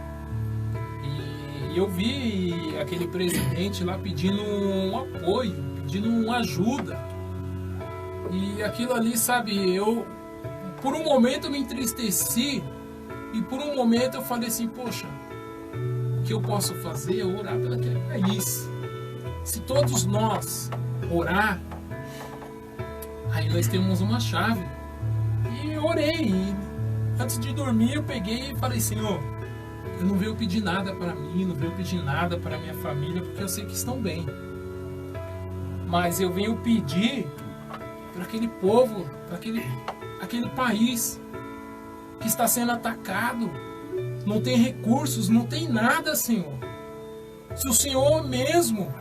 E eu vi aquele presidente lá pedindo um apoio, pedindo uma ajuda. E aquilo ali, sabe, eu por um momento eu me entristeci e por um momento eu falei assim, poxa, o que eu posso fazer é orar pelaquele país. Se todos nós orar, aí nós temos uma chave. E eu orei. E antes de dormir eu peguei e falei, Senhor, eu não venho pedir nada para mim, não venho pedir nada para minha família, porque eu sei que estão bem. Mas eu venho pedir para aquele povo, para aquele país que está sendo atacado. Não tem recursos, não tem nada, Senhor. Se o Senhor mesmo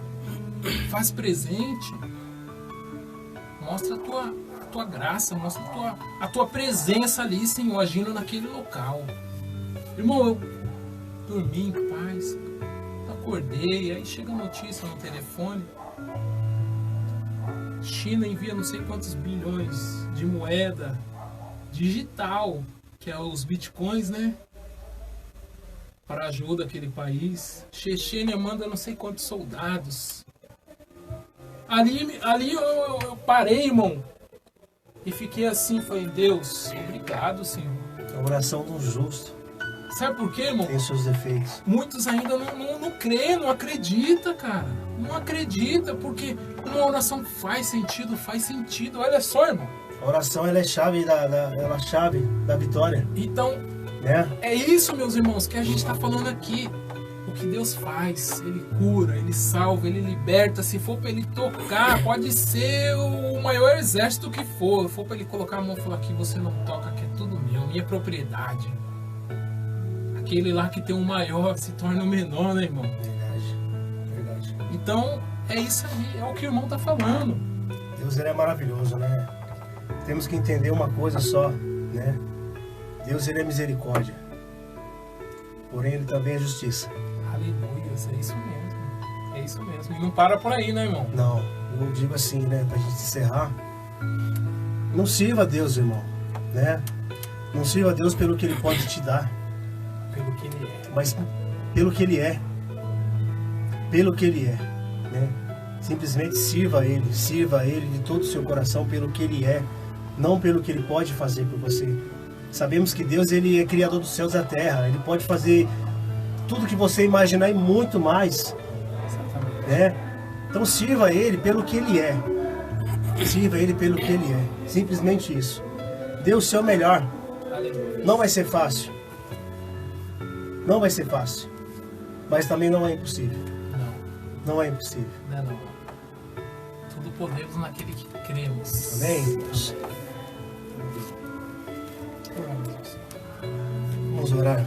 faz presente, mostra a tua graça, mostra a tua presença ali, Senhor, agindo naquele local. Irmão, eu dormi em paz, acordei, aí chega a notícia no telefone. China envia não sei quantos bilhões de moeda digital, que é os bitcoins, né? Para ajuda aquele país. Chechênia manda não sei quantos soldados. Ali eu parei, irmão. E fiquei assim, falei, Deus, obrigado, Senhor. A oração do justo Sabe por quê, irmão? tem os seus defeitos. Muitos ainda não creem, não acreditam, cara. Não acredita, porque uma oração faz sentido. Olha só, irmão. A oração ela é chave ela é chave da vitória, Então, né? é isso, meus irmãos, que a gente está falando aqui. O que Deus faz, Ele cura, Ele salva, Ele liberta. Se for para Ele tocar, pode ser o maior exército que for. Se for para Ele colocar a mão e falar que você não toca, que é tudo meu, minha propriedade. Aquele lá que tem um maior se torna o menor, né, irmão? Verdade. Então, é isso aí, é o que o irmão tá falando. Deus ele é maravilhoso, né? Temos que entender uma coisa só, né? Deus ele é misericórdia. Porém, ele também é justiça. Aleluia, é isso mesmo. É isso mesmo. E não para por aí, né, irmão? Não, eu digo assim, né? Pra gente encerrar. Não sirva a Deus, irmão, né? Não sirva a Deus pelo que Ele pode te dar. Pelo que Ele é. Mas pelo que Ele é. Pelo que Ele é, né? Simplesmente sirva a Ele de todo o seu coração pelo que Ele é, não pelo que Ele pode fazer por você. Sabemos que Deus ele é criador dos céus e da terra, Ele pode fazer tudo que você imaginar e muito mais, né? Então sirva a Ele pelo que Ele é, sirva a Ele pelo que Ele é, simplesmente isso. Dê o seu melhor. Não vai ser fácil, não vai ser fácil, mas também não é impossível. Não é impossível. Não. Tudo podemos naquele que cremos. Amém? Vamos orar.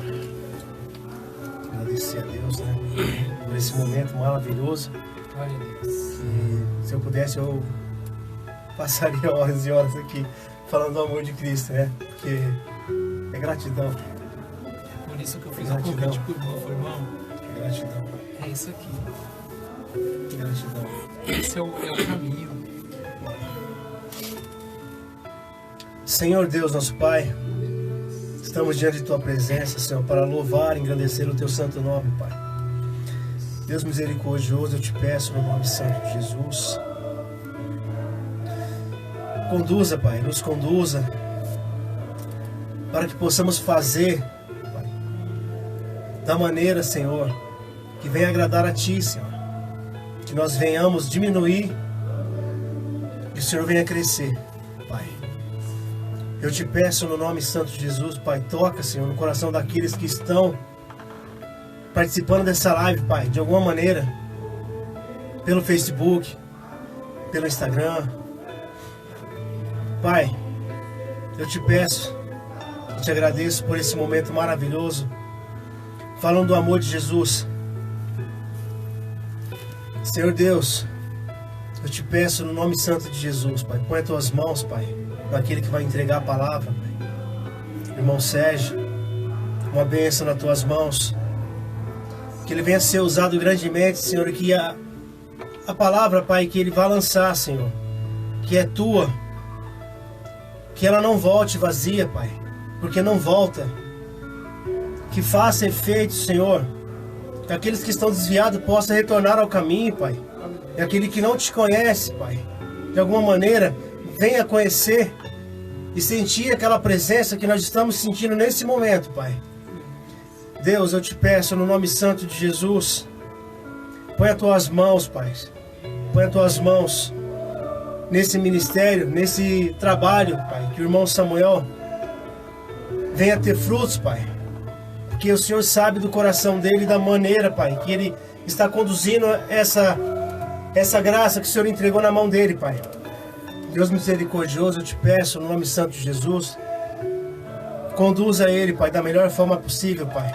Agradecer a Deus, né? Por esse momento maravilhoso. Glória a Deus. E se eu pudesse, eu passaria horas e horas aqui falando do amor de Cristo, né? Porque é gratidão. Por isso que eu fiz o convite pro irmão. É gratidão. É isso aqui. Gratidão. Esse é o caminho. Senhor Deus, nosso Pai, estamos diante de Tua presença, Senhor, para louvar e engrandecer o Teu santo nome, Pai. Deus misericordioso, eu te peço no nome santo de Jesus. Conduza, Pai, nos conduza, para que possamos fazer, Pai, da maneira, Senhor, que venha agradar a Ti, Senhor. Que nós venhamos diminuir e o Senhor venha crescer, Pai. Eu te peço no nome santo de Jesus, Pai, toca, Senhor, no coração daqueles que estão participando dessa live, Pai, de alguma maneira, pelo Facebook, pelo Instagram. Pai, eu te peço, eu te agradeço por esse momento maravilhoso, falando do amor de Jesus. Senhor Deus, eu te peço no nome santo de Jesus, Pai, põe as tuas mãos, Pai, naquele que vai entregar a palavra, Pai. Irmão Sérgio, uma bênção nas tuas mãos, que ele venha ser usado grandemente, Senhor, que a palavra, Pai, que ele vai lançar, Senhor, que é tua, que ela não volte vazia, Pai, porque não volta, que faça efeito, Senhor, que aqueles que estão desviados possam retornar ao caminho, Pai. E aquele que não te conhece, Pai, de alguma maneira, venha conhecer e sentir aquela presença que nós estamos sentindo nesse momento, Pai. Deus, eu te peço no nome santo de Jesus, põe as tuas mãos, Pai. Põe as tuas mãos nesse ministério, nesse trabalho, Pai. Que o irmão Samuel venha ter frutos, Pai. Porque o Senhor sabe do coração dele, da maneira, Pai, que ele está conduzindo essa graça que o Senhor entregou na mão dele, Pai. Deus misericordioso, eu te peço, no nome santo de Jesus, conduza ele, Pai, da melhor forma possível, Pai.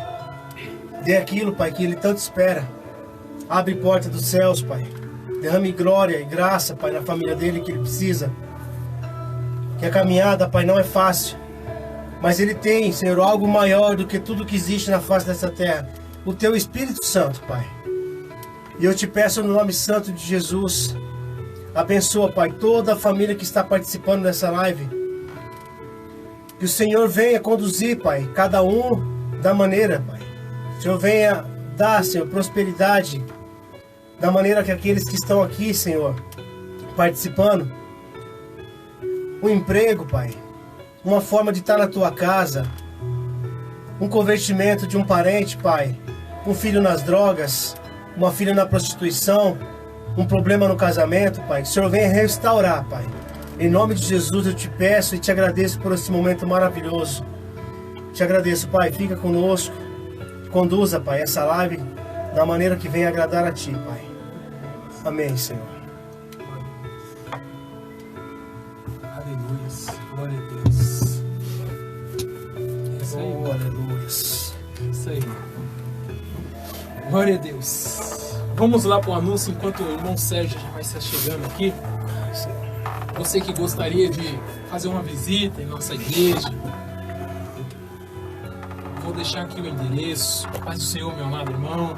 Dê aquilo, Pai, que ele tanto espera. Abre porta dos céus, Pai. Derrame glória e graça, Pai, na família dele que ele precisa. Que a caminhada, Pai, não é fácil. Mas Ele tem, Senhor, algo maior do que tudo que existe na face dessa terra. O Teu Espírito Santo, Pai. E eu te peço no nome santo de Jesus. Abençoa, Pai, toda a família que está participando dessa live. Que o Senhor venha conduzir, Pai, cada um da maneira, Pai. O Senhor venha dar, Senhor, prosperidade. Da maneira que aqueles que estão aqui, Senhor, participando. Um emprego, Pai. Uma forma de estar na tua casa, um convertimento de um parente, Pai, um filho nas drogas, uma filha na prostituição, um problema no casamento, Pai, que o Senhor venha restaurar, Pai. Em nome de Jesus eu te peço e te agradeço por esse momento maravilhoso. Te agradeço, Pai, fica conosco, conduza, Pai, essa live da maneira que venha agradar a Ti, Pai. Amém, Senhor. Aleluia. Glória a Deus. É isso aí, Oh, aleluia. É isso aí. Glória a Deus. Vamos lá para o anúncio enquanto o irmão Sérgio já vai estar chegando aqui. Você que gostaria de fazer uma visita em nossa igreja, vou deixar aqui o endereço. Paz do Senhor, meu amado irmão.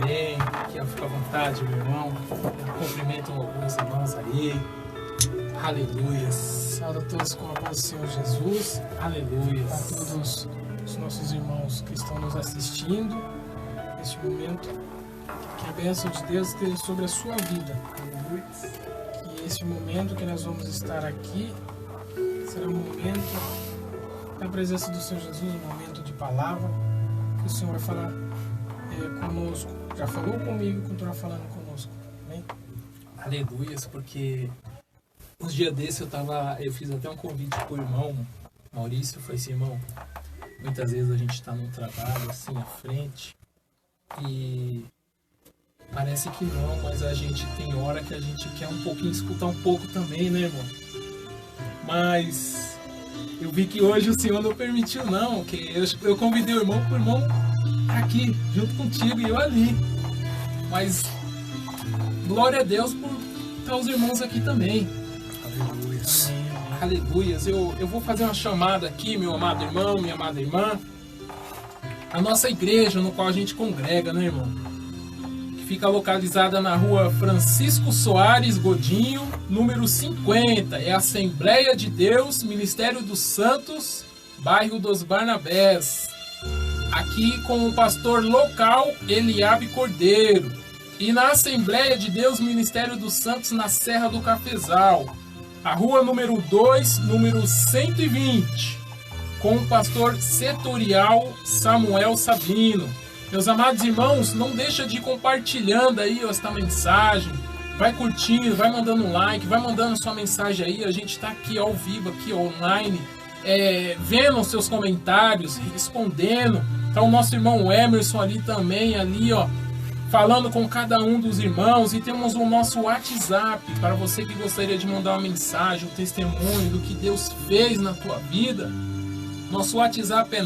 Amém. Aqui, fica à vontade, meu irmão. Eu cumprimento meus irmãos aí. Aleluia. Saúde a todos com a paz do Senhor Jesus. Aleluia. A todos os nossos irmãos que estão nos assistindo neste momento. Que a bênção de Deus esteja sobre a sua vida. Aleluia. Que este momento que nós vamos estar aqui será um momento da presença do Senhor Jesus, um momento de palavra, que o Senhor vai falar conosco. Já falou comigo, continuará falando conosco. Amém? Aleluia, porque uns dias desses eu fiz até um convite pro irmão Maurício. Eu falei assim, irmão, muitas vezes a gente está num trabalho assim à frente e parece que não, mas a gente tem hora que a gente quer um pouquinho escutar um pouco também, né, irmão? Mas eu vi que hoje o Senhor não permitiu, não, que eu convidei o irmão pro irmão aqui, junto contigo e eu ali. Mas glória a Deus por estar os irmãos aqui também. Aleluia. Aleluias. Eu vou fazer uma chamada aqui, meu amado irmão, minha amada irmã. A nossa igreja no qual a gente congrega, né, irmão? Que fica localizada na rua Francisco Soares Godinho, número 50. É a Assembleia de Deus, Ministério dos Santos, bairro dos Barnabés. Aqui com o pastor local Eliabe Cordeiro. E na Assembleia de Deus, Ministério dos Santos, na Serra do Cafezal. A rua número 2, número 120. Com o pastor setorial Samuel Sabino. Meus amados irmãos, não deixa de ir compartilhando aí esta mensagem. Vai curtindo, vai mandando um like, vai mandando sua mensagem aí. A gente está aqui ao vivo, aqui online, vendo os seus comentários, respondendo. Tá o nosso irmão Emerson ali também, ali ó, falando com cada um dos irmãos. E temos o nosso WhatsApp, para você que gostaria de mandar uma mensagem, um testemunho do que Deus fez na tua vida. Nosso WhatsApp é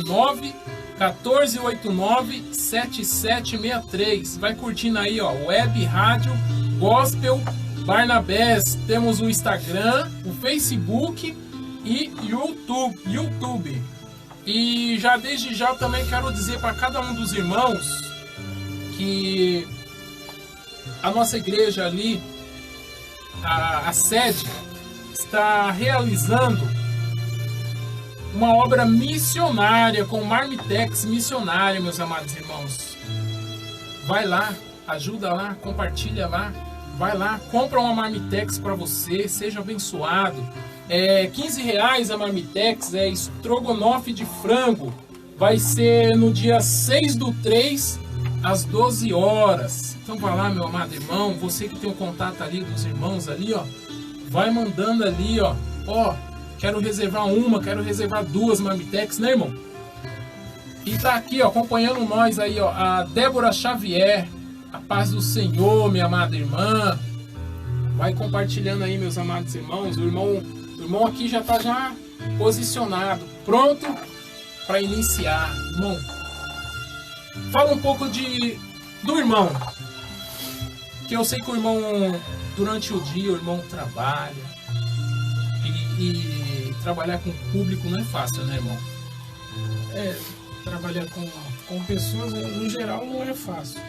914897763. Vai curtindo aí, ó, Web Rádio Gospel Barnabés. Temos o Instagram, o Facebook e YouTube. E já desde já eu também quero dizer para cada um dos irmãos que a nossa igreja ali, a sede, está realizando uma obra missionária com Marmitex missionária, meus amados irmãos. Vai lá, ajuda lá, compartilha lá, vai lá, compra uma Marmitex para você, seja abençoado. R$15 a Marmitex, estrogonofe de frango. Vai ser no dia 6/3, às 12 horas. Então vai lá, meu amado irmão, você que tem o contato ali dos irmãos ali, ó, vai mandando ali, ó, quero reservar uma, quero reservar 2 Marmitex, né, irmão? E tá aqui, ó, acompanhando nós aí, ó, a Débora Xavier. A paz do Senhor, minha amada irmã. Vai compartilhando aí, meus amados irmãos. O irmão aqui já tá posicionado, pronto para iniciar. Irmão, fala um pouco do irmão. Que eu sei que o irmão, durante o dia, o irmão trabalha. E trabalhar com público não é fácil, né, irmão? Trabalhar com pessoas, no geral, não é fácil.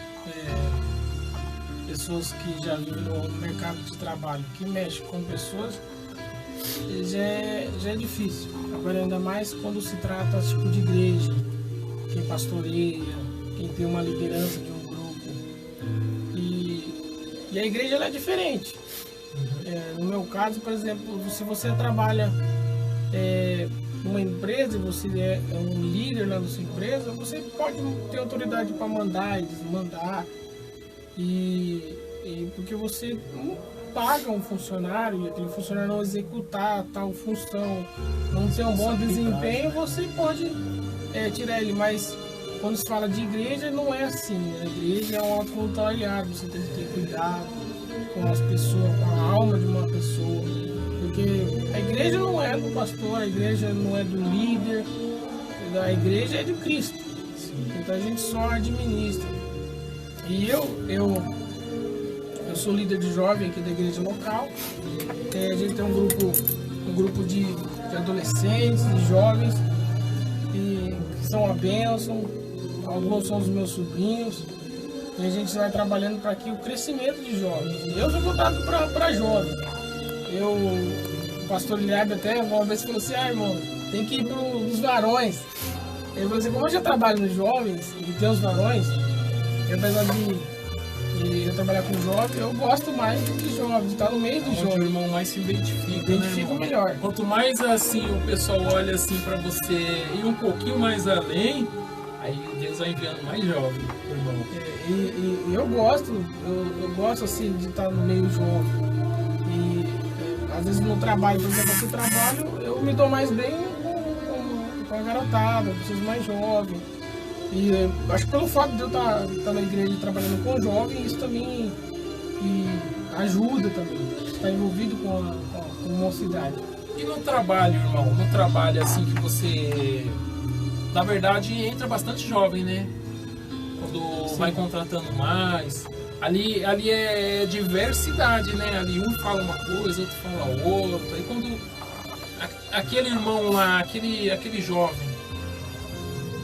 Pessoas que já vivem no mercado de trabalho, que mexem com pessoas, já é difícil. Agora, ainda mais quando se trata tipo de igreja, quem pastoreia, quem tem uma liderança de um grupo. E a igreja ela é diferente. No meu caso, por exemplo, se você trabalha numa empresa, você é um líder lá na sua empresa, você pode ter autoridade para mandar e desmandar. E porque você não paga um funcionário e aquele funcionário não executar tal função, não ter um bom desempenho, você pode tirar ele. Mas quando se fala de igreja, não é assim. A igreja é um autocontrolado, você tem que ter cuidado com as pessoas, com a alma de uma pessoa. Porque a igreja não é do pastor, a igreja não é do líder, a igreja é de Cristo. Então a gente só administra. E eu sou líder de jovem aqui da igreja local. A gente tem um grupo de adolescentes, de jovens, que são uma bênção. Alguns são os meus sobrinhos. E a gente vai trabalhando para que o crescimento de jovens. Eu sou voltado para jovens. O pastor Ilhab até uma vez falou assim: irmão, tem que ir para os varões. Ele falou assim: como eu já trabalho nos jovens e tem os varões, apesar de eu trabalhar com jovens, eu gosto mais de jovens, de estar no meio dos jovens. O irmão mais se identifica, né, melhor. Quanto mais assim o pessoal olha assim para você ir um pouquinho mais além, aí Deus vai enviando mais jovens, irmão. E eu gosto assim de estar no meio jovem. E às vezes no trabalho, por exemplo, aqui trabalho, eu me dou mais bem com a garotada, pessoas mais jovens. E acho que pelo fato de eu estar na igreja trabalhando com jovens, isso também ajuda também, estar envolvido com a mocidade. E no trabalho, irmão, no trabalho assim que você, na verdade, entra bastante jovem, né? Quando Sim. vai contratando mais, ali é diversidade, né? Ali um fala uma coisa, outro fala outra. E quando aquele irmão lá, aquele jovem,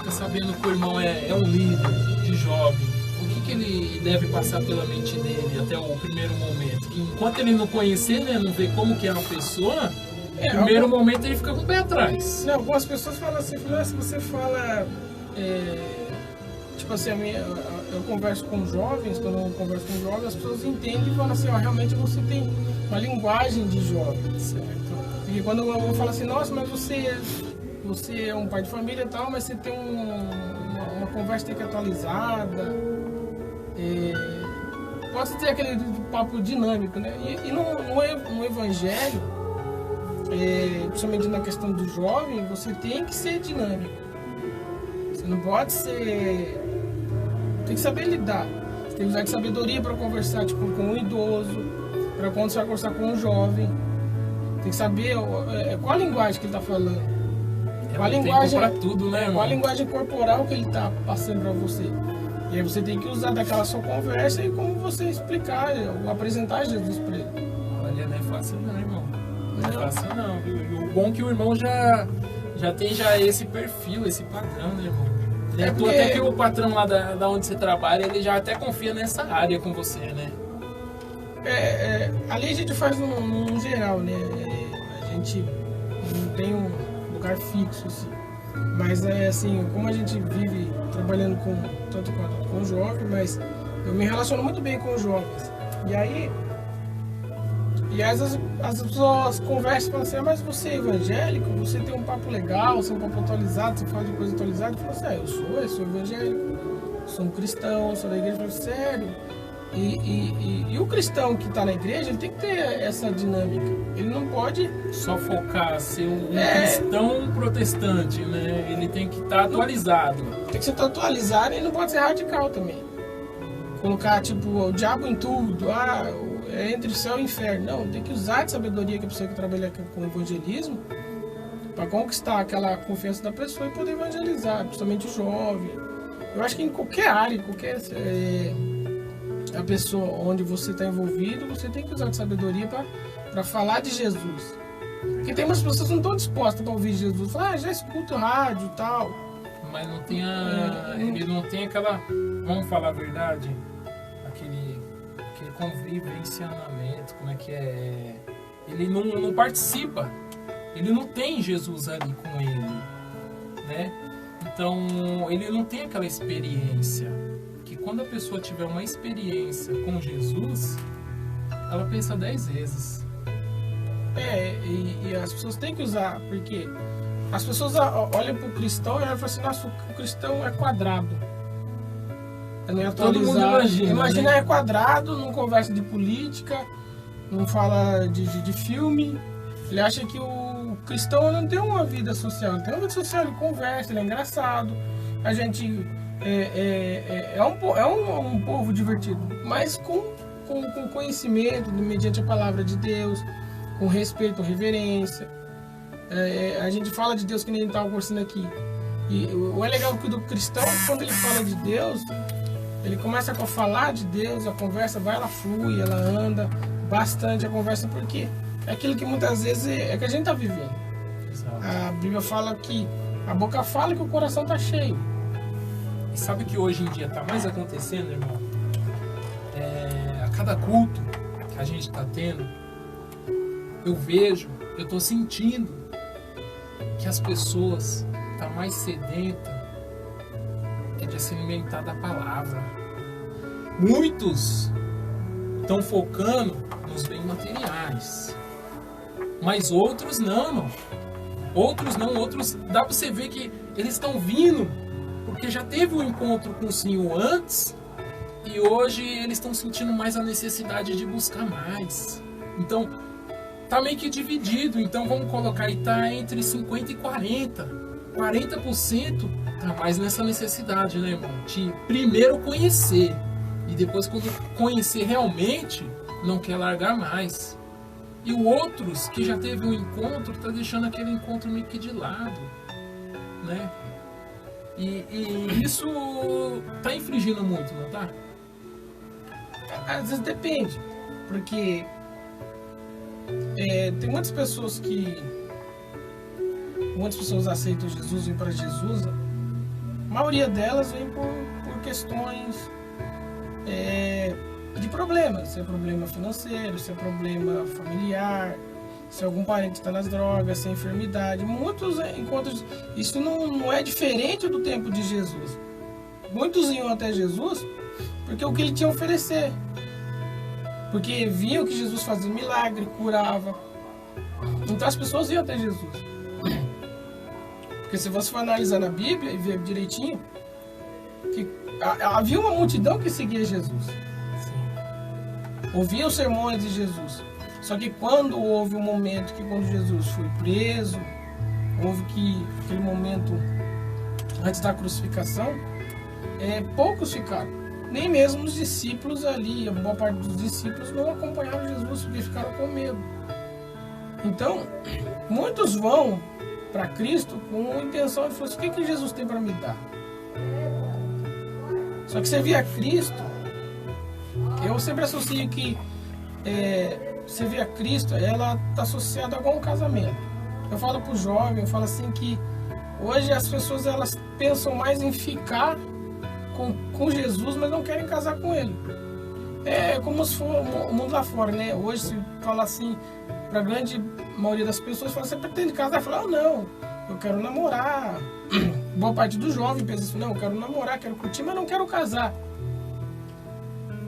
sabendo que o irmão é um líder de jovem, o que ele deve passar pela mente dele até o primeiro momento? Que enquanto ele não conhecer, né, não ver como que é uma pessoa, no primeiro momento ele fica com o pé atrás. Não, algumas pessoas falam assim, se você fala, tipo assim, eu converso com jovens, quando eu converso com jovens, as pessoas entendem e falam assim, realmente você tem uma linguagem de jovem, certo? E quando eu falo assim, nossa, mas você é um pai de família e tal, mas você tem uma conversa que é atualizada. Pode ter aquele papo dinâmico, né? E no evangelho, principalmente na questão do jovem, você tem que ser dinâmico. Você não pode ser... Tem que saber lidar. Você tem que usar de sabedoria para conversar com um idoso, para quando você vai conversar com um jovem. Tem que saber qual a linguagem que ele está falando. Qual a linguagem pra tudo, né, qual a linguagem corporal que ele está passando para você. E aí você tem que usar daquela sua conversa e como você explicar, ou apresentar Jesus para ele. Olha, não é fácil não, irmão. Não é fácil não. E o bom é que o irmão já tem esse perfil, esse padrão, né, irmão? Até que o patrão lá da onde você trabalha, ele já até confia nessa área com você, né? Ali a gente faz num geral, né? A gente não tem um lugar fixo, assim. Mas assim, como a gente vive trabalhando tanto com jovens, mas eu me relaciono muito bem com os jovens. E as pessoas conversam e falam assim, mas você é evangélico, você tem um papo legal, você é um papo atualizado, você fala de coisa atualizada. Eu falo assim, eu sou evangélico, sou um cristão, sou da igreja. Eu falo, sério? E o cristão que está na igreja, ele tem que ter essa dinâmica. Ele não pode só focar, ser um cristão protestante, né? Ele tem que estar atualizado. Tem que ser atualizado e não pode ser radical também. Colocar, tipo, o diabo em tudo, é entre o céu e o inferno. Não, tem que usar de sabedoria que a pessoa que trabalha com evangelismo para conquistar aquela confiança da pessoa e poder evangelizar, principalmente o jovem. Eu acho que em qualquer área, a pessoa onde você está envolvido, você tem que usar de sabedoria para falar de Jesus. Porque tem umas pessoas que não estão dispostas para ouvir Jesus. Falam, já escuta o rádio e tal. Mas não tem ele não tem aquela, vamos falar a verdade, aquele convivenciamento, como é que é? Ele não participa. Ele não tem Jesus ali com ele, né? Então, ele não tem aquela experiência. Que quando a pessoa tiver uma experiência com Jesus, ela pensa 10 vezes. E as pessoas têm que usar, porque As pessoas olham para o cristão e falam assim, nossa, o cristão é quadrado. É meio Todo mundo atualizado. imagina, né? É quadrado, não conversa de política, não fala de filme. Ele acha que o cristão não tem uma vida social. Ele tem uma vida social, ele conversa, ele é engraçado. A gente é um povo divertido, mas com conhecimento, mediante a palavra de Deus, com respeito, reverência. A gente fala de Deus que nem a gente estava conversando aqui. E o é legal que do cristão, quando ele fala de Deus, ele começa a falar de Deus, a conversa vai, ela flui, ela anda bastante a conversa, porque é aquilo que muitas vezes é que a gente está vivendo. Exato. A Bíblia fala que a boca fala que o coração está cheio. E sabe que hoje em dia está mais acontecendo, irmão? A cada culto que a gente está tendo, eu estou sentindo que as pessoas estão mais sedentas de se alimentar da palavra. Muitos estão focando nos bens materiais, mas outros não, irmão. Outros dá para você ver que eles estão vindo porque já teve um encontro com o Senhor antes e hoje eles estão sentindo mais a necessidade de buscar mais. Então tá meio que dividido. Então vamos colocar aí, tá entre 50 e 40. 40% tá mais nessa necessidade, né, irmão? De primeiro conhecer e depois, quando conhecer realmente, não quer largar mais. E o outros que já teve um encontro tá deixando aquele encontro meio que de lado, né? E isso tá infringindo muito, não tá? Às vezes depende, porque tem muitas pessoas aceitam Jesus, vêm para Jesus. A maioria delas vem por questões de problemas. Se é problema financeiro, se é problema familiar, se algum parente está nas drogas, se é enfermidade. Muitos encontros. Isso não é diferente do tempo de Jesus. Muitos iam até Jesus porque o que ele tinha a oferecer. Porque viam que Jesus fazia milagre, curava. Então as pessoas iam até Jesus. Porque se você for analisar na Bíblia e ver direitinho, que havia uma multidão que seguia Jesus. Ouvia os sermões de Jesus. Só que quando houve um momento que quando Jesus foi preso, houve aquele momento antes da crucificação, poucos ficaram. Nem mesmo os discípulos ali, a boa parte dos discípulos não acompanhavam Jesus porque ficaram com medo. Então, muitos vão para Cristo com a intenção de falar assim, o que Jesus tem para me dar? Só que você via Cristo, eu sempre associo que você vê a Cristo, ela está associada a algum casamento. Eu falo para o jovem, eu falo assim que hoje as pessoas elas pensam mais em ficar com Jesus, mas não querem casar com ele. É como se for o mundo lá fora, né? Hoje se fala assim, para a grande maioria das pessoas, fala, você pretende casar? Fala, não, eu quero namorar. Boa parte do jovem pensa assim, não, eu quero namorar, quero curtir, mas não quero casar.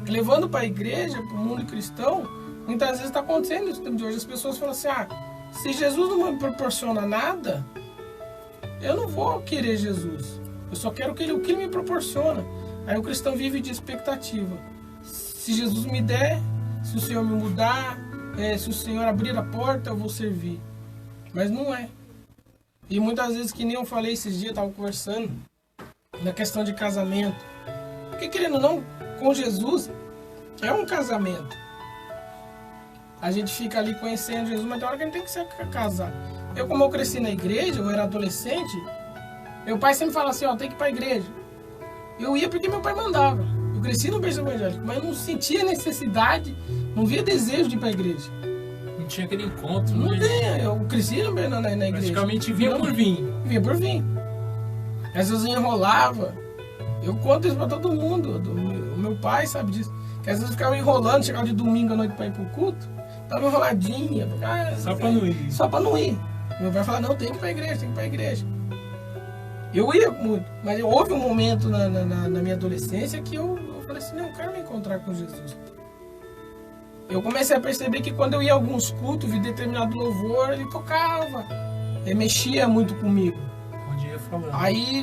Levando para a igreja, para o mundo cristão, muitas vezes está acontecendo isso no tempo de hoje. As pessoas falam assim, se Jesus não me proporciona nada, eu não vou querer Jesus. Eu só quero o que ele me proporciona. Aí o cristão vive de expectativa. Se Jesus me der, se o Senhor me mudar, se o Senhor abrir a porta, eu vou servir. Mas não é. E muitas vezes, que nem eu falei esses dias, eu estava conversando, na questão de casamento. Porque querendo ou não, com Jesus, é um casamento. A gente fica ali conhecendo Jesus, mas tem hora que a gente tem que se casar. Como eu cresci na igreja, eu era adolescente, meu pai sempre falava assim, tem que ir para a igreja. Eu ia porque meu pai mandava. Eu cresci no berço evangélico, mas eu não sentia necessidade, não via desejo de ir para a igreja. Não tinha aquele encontro, não né? Tem, eu cresci na igreja. Praticamente vinha por vir. Vinha por vir. Às vezes eu enrolava. Eu conto isso para todo mundo. O meu pai sabe disso. Que às vezes eu ficava enrolando, chegava de domingo à noite para ir pro culto. Tava enroladinha. Só para não ir. Só para não ir. Meu pai falava, não, tem que ir para a igreja, tem que ir para a igreja. Eu ia muito, mas houve um momento na minha adolescência que eu falei assim, não, eu quero me encontrar com Jesus. Eu comecei a perceber que quando eu ia a alguns cultos, vi determinado louvor, ele tocava mexia muito comigo. Onde ia falando. Aí,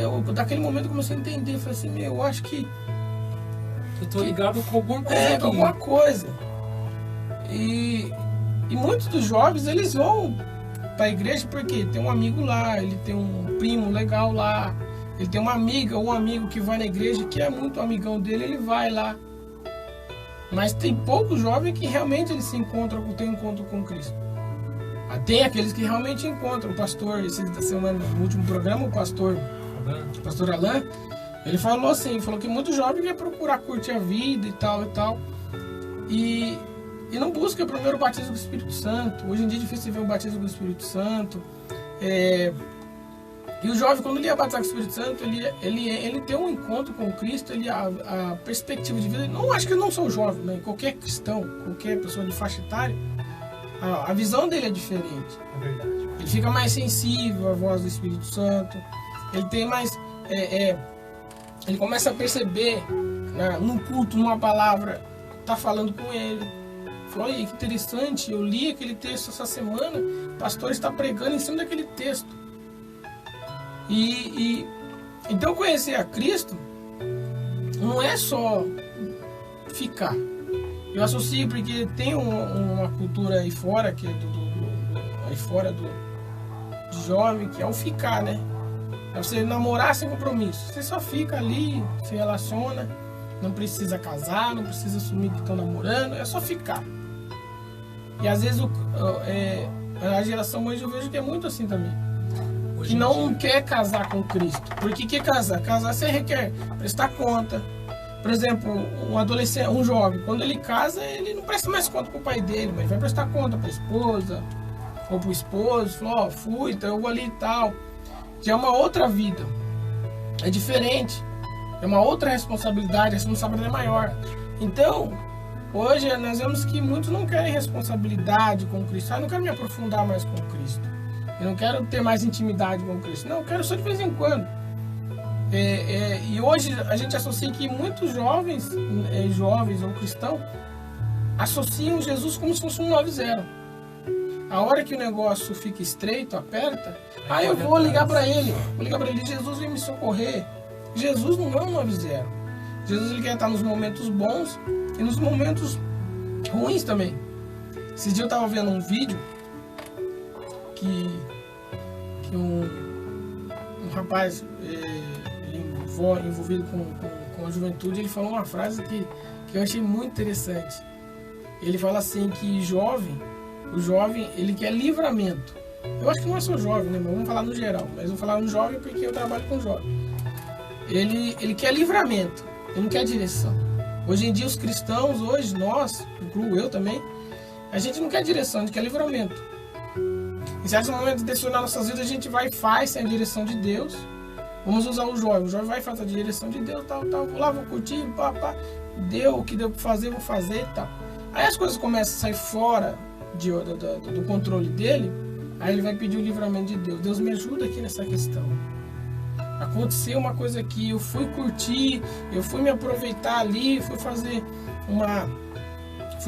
eu daquele momento, eu comecei a entender. Falei assim, eu acho que... Eu tô ligado com alguma coisa aqui. alguma coisa. E muitos dos jovens, eles vão para a igreja porque tem um amigo lá, ele tem um primo legal lá, ele tem uma amiga ou um amigo que vai na igreja que é muito amigão dele, ele vai lá. Mas tem poucos jovens que realmente eles se encontram, tem um encontro com Cristo. Tem aqueles que realmente encontram. O pastor, essa semana, no último programa, o pastor Alain, ele falou assim, falou que muitos jovens querem procurar curtir a vida e tal. E não busca primeiro o batismo do Espírito Santo. Hoje em dia é difícil ver o batismo do Espírito Santo. E o jovem, quando ele ia batizar com o Espírito Santo, ele tem um encontro com Cristo, a perspectiva de vida. Não acho que não sou jovem, né? Qualquer cristão, qualquer pessoa de faixa etária, a visão dele é diferente. É verdade. Ele fica mais sensível à voz do Espírito Santo. Ele tem mais... ele começa a perceber, num culto, numa palavra, tá falando com ele. Falou, olha que interessante, eu li aquele texto essa semana, o pastor está pregando em cima daquele texto. Então conhecer a Cristo não é só ficar. Eu associo porque tem uma cultura aí fora, que é aí fora de jovem, que é o ficar, né? É você namorar sem compromisso. Você só fica ali, se relaciona, não precisa casar, não precisa assumir que estão namorando, é só ficar. E às vezes a geração hoje eu vejo que é muito assim também. Que não quer casar com Cristo. Porque que casar? Casar você requer prestar conta. Por exemplo, um adolescente, um jovem, quando ele casa, ele não presta mais conta pro pai dele, mas ele vai prestar conta pra esposa ou pro esposo. Falou, fui, então eu vou ali e tal. Que é uma outra vida. É diferente. É uma outra responsabilidade, a responsabilidade é maior. Então, hoje nós vemos que muitos não querem responsabilidade com Cristo. Eu não quero me aprofundar mais com Cristo. Eu não quero ter mais intimidade com Cristo. Não, eu quero só de vez em quando. E hoje a gente associa que muitos jovens ou cristãos, associam Jesus como se fosse um 9-0. A hora que o negócio fica estreito, aperta, eu vou ligar para ele. Jesus vem me socorrer. Jesus não é um 9-0. Jesus ele quer estar nos momentos bons e nos momentos ruins também. Esse dia eu estava vendo um vídeo que um rapaz envolvido com a juventude, ele falou uma frase que eu achei muito interessante. Ele fala assim que o jovem ele quer livramento. Eu acho que não é só jovem, né? Mas vamos falar no geral, mas vou falar no jovem porque eu trabalho com jovem. Ele quer livramento, ele não quer direção. Hoje em dia os cristãos, nós, incluo eu também, a gente não quer direção, a gente quer livramento. Em certos momentos nas nossas vidas a gente vai e faz sem a direção de Deus. Vamos usar o jovem vai e faz a direção de Deus, tal, vou lá, vou curtir, deu o que deu para fazer, vou fazer e tal. Aí as coisas começam a sair fora do controle dele, aí ele vai pedir o livramento de Deus. Deus me ajuda aqui nessa questão. Aconteceu uma coisa aqui, eu fui curtir, eu fui me aproveitar ali, fui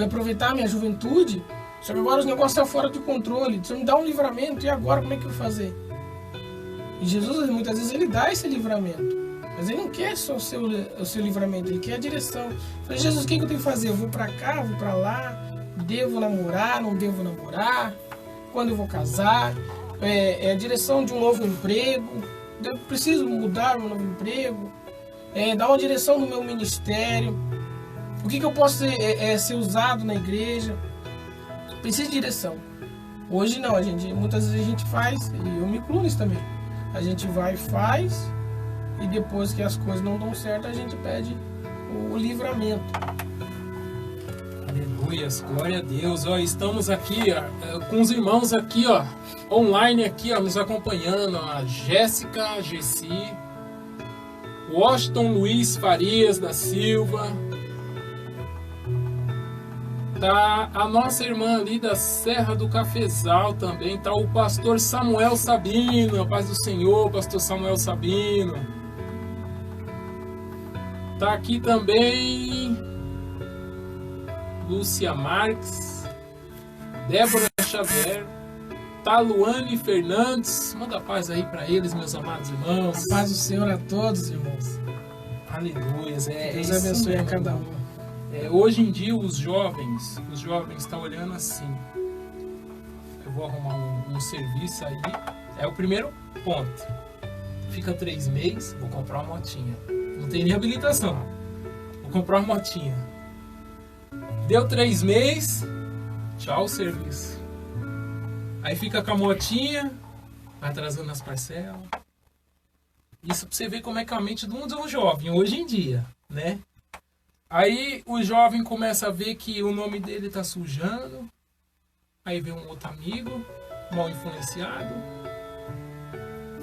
aproveitar a minha juventude, só que agora os negócios estão fora de controle. Você me dá um livramento, e agora como é que eu vou fazer? E Jesus muitas vezes ele dá esse livramento, mas ele não quer só o seu livramento, ele quer a direção. Eu falei, Jesus, o que eu tenho que fazer? Eu vou para cá, vou para lá, devo namorar, não devo namorar, quando eu vou casar, a direção de um novo emprego, eu preciso mudar meu novo emprego, dar uma direção no meu ministério, o que eu posso ser usado na igreja. Precisa de direção. Hoje não, muitas vezes a gente faz, e eu me incluo nisso também. A gente vai e faz, e depois que as coisas não dão certo, a gente pede o livramento. Aleluias, glória a Deus. Estamos aqui com os irmãos aqui, online aqui, nos acompanhando. A Jéssica Gessi, Washington Luiz Farias da Silva. Tá a nossa irmã ali da Serra do Cafezal também. Tá o pastor Samuel Sabino, a paz do Senhor, pastor Samuel Sabino. Tá aqui também Lúcia Marques, Débora Xavier, Taluane Fernandes. Manda paz aí para eles, meus amados irmãos. A paz do Senhor a todos, irmãos. Aleluia. Deus abençoe a cada um. Hoje em dia os jovens estão olhando assim. Eu vou arrumar um serviço aí. É o primeiro ponto. Fica 3 meses, vou comprar uma motinha. Não tem nem habilitação. Vou comprar uma motinha. Deu 3 meses, tchau o serviço. Aí fica com a motinha, vai atrasando as parcelas. Isso pra você ver como é que é a mente de um jovem hoje em dia, né? Aí o jovem começa a ver que o nome dele tá sujando. Aí vem um outro amigo, mal influenciado,